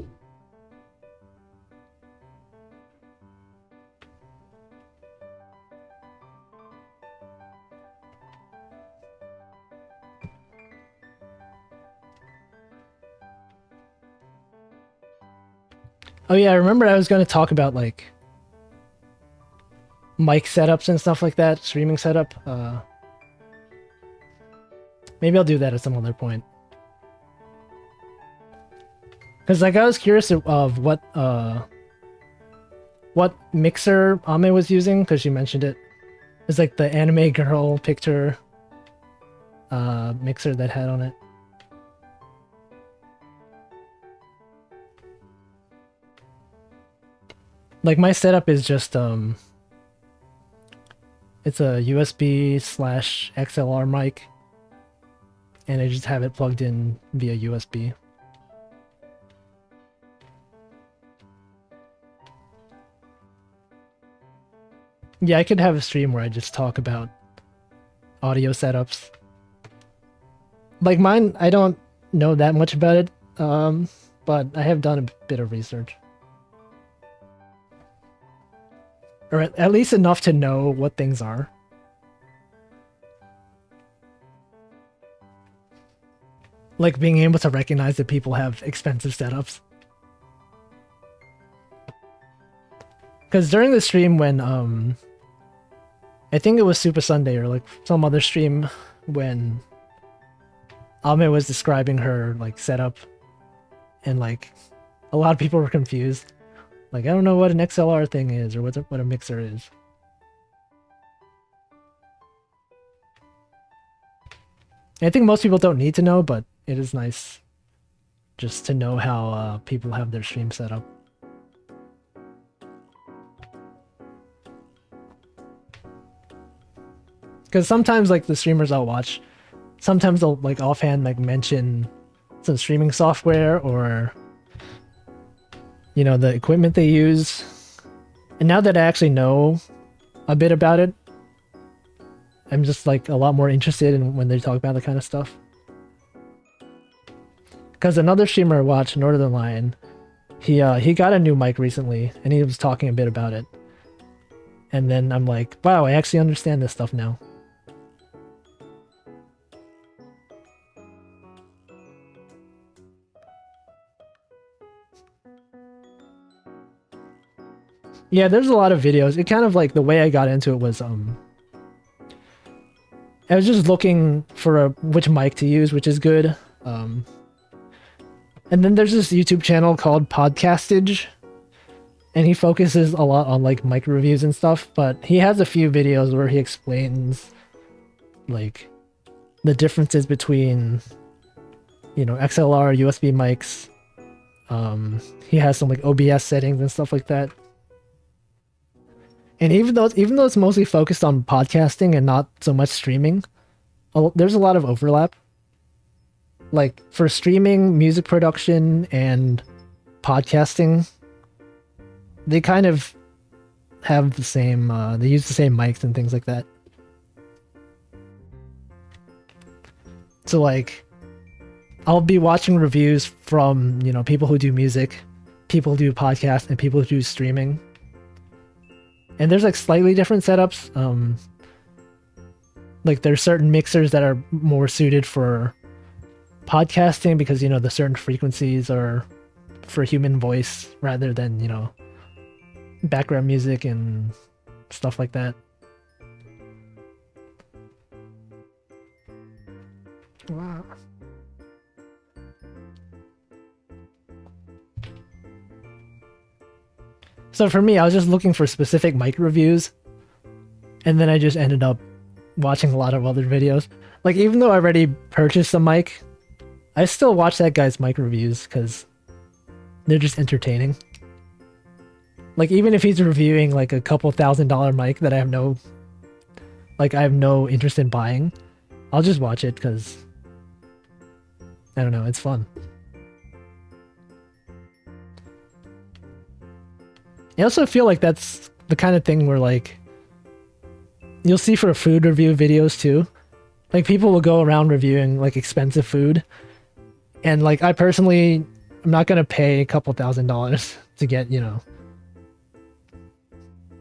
Oh yeah, I remember I was going to talk about like mic setups and stuff like that, streaming setup. Maybe I'll do that at some other point. Because like I was curious of what mixer Ame was using, because she mentioned it. It's like the anime girl picture mixer that had on it. Like my setup is just it's a USB/XLR mic, and I just have it plugged in via USB. Yeah, I could have a stream where I just talk about audio setups. Like mine, I don't know that much about it, but I have done a bit of research. Or at least enough to know what things are. Like being able to recognize that people have expensive setups. Because during the stream when, I think it was Super Sunday or like some other stream when Ame was describing her like setup and like a lot of people were confused. Like, I don't know what an XLR thing is or what a mixer is. And I think most people don't need to know, but it is nice just to know how people have their stream set up. Because sometimes, like, the streamers I'll watch, sometimes they'll, like, offhand, like, mention some streaming software or, you know, the equipment they use. And now that I actually know a bit about it, I'm just, like, a lot more interested in when they talk about that kind of stuff. Because another streamer I watched, Northern Lion, he got a new mic recently, and he was talking a bit about it. And then I'm like, wow, I actually understand this stuff now. Yeah, there's a lot of videos. It kind of like the way I got into it was I was just looking for which mic to use, which is good. And then there's this YouTube channel called Podcastage, and he focuses a lot on like mic reviews and stuff, but he has a few videos where he explains like the differences between, you know, XLR, USB mics. He has some like OBS settings and stuff like that. And even though it's mostly focused on podcasting and not so much streaming, there's a lot of overlap. Like for streaming, music production, and podcasting, they kind of have the same, they use the same mics and things like that. So like, I'll be watching reviews from, you know, people who do music, people who do podcasts, and people who do streaming. And there's like slightly different setups. Like there's certain mixers that are more suited for podcasting because, you know, the certain frequencies are for human voice rather than, you know, background music and stuff like that. Wow. So for me, I was just looking for specific mic reviews, and then I just ended up watching a lot of other videos. Like, even though I already purchased a mic, I still watch that guy's mic reviews because they're just entertaining. Like, even if he's reviewing like a couple $1,000 mic that I have no interest in buying, I'll just watch it because I don't know, it's fun. I also feel like that's the kind of thing where like you'll see for food review videos too. Like people will go around reviewing like expensive food, and like I personally, I'm not gonna pay a couple $1,000 to get, you know,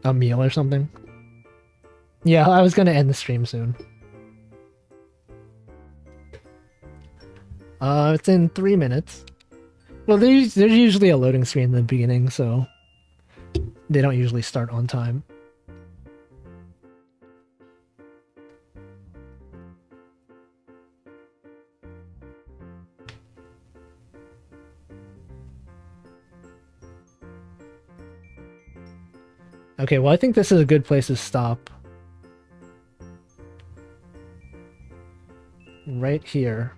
a meal or something. Yeah, I was gonna end the stream soon. It's in 3 minutes. Well, there's usually a loading screen in the beginning, so they don't usually start on time. Okay, well, I think this is a good place to stop. Right here.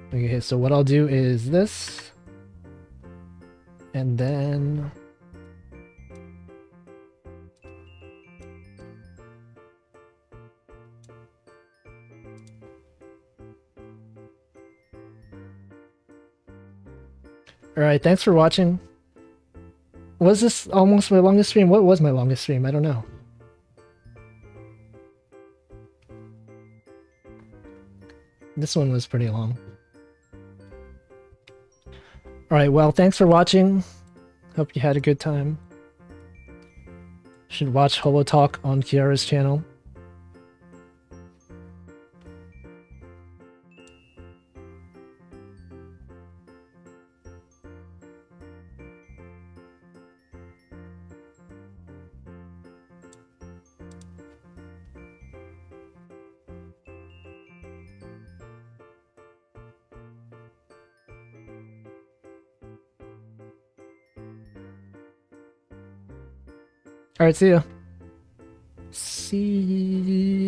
Okay, so what I'll do is this. And then... Alright, thanks for watching. Was this almost my longest stream? What was my longest stream? I don't know. This one was pretty long. Alright, well, thanks for watching. Hope you had a good time. Should watch Holo Talk on Kiara's channel. Alright, see ya. See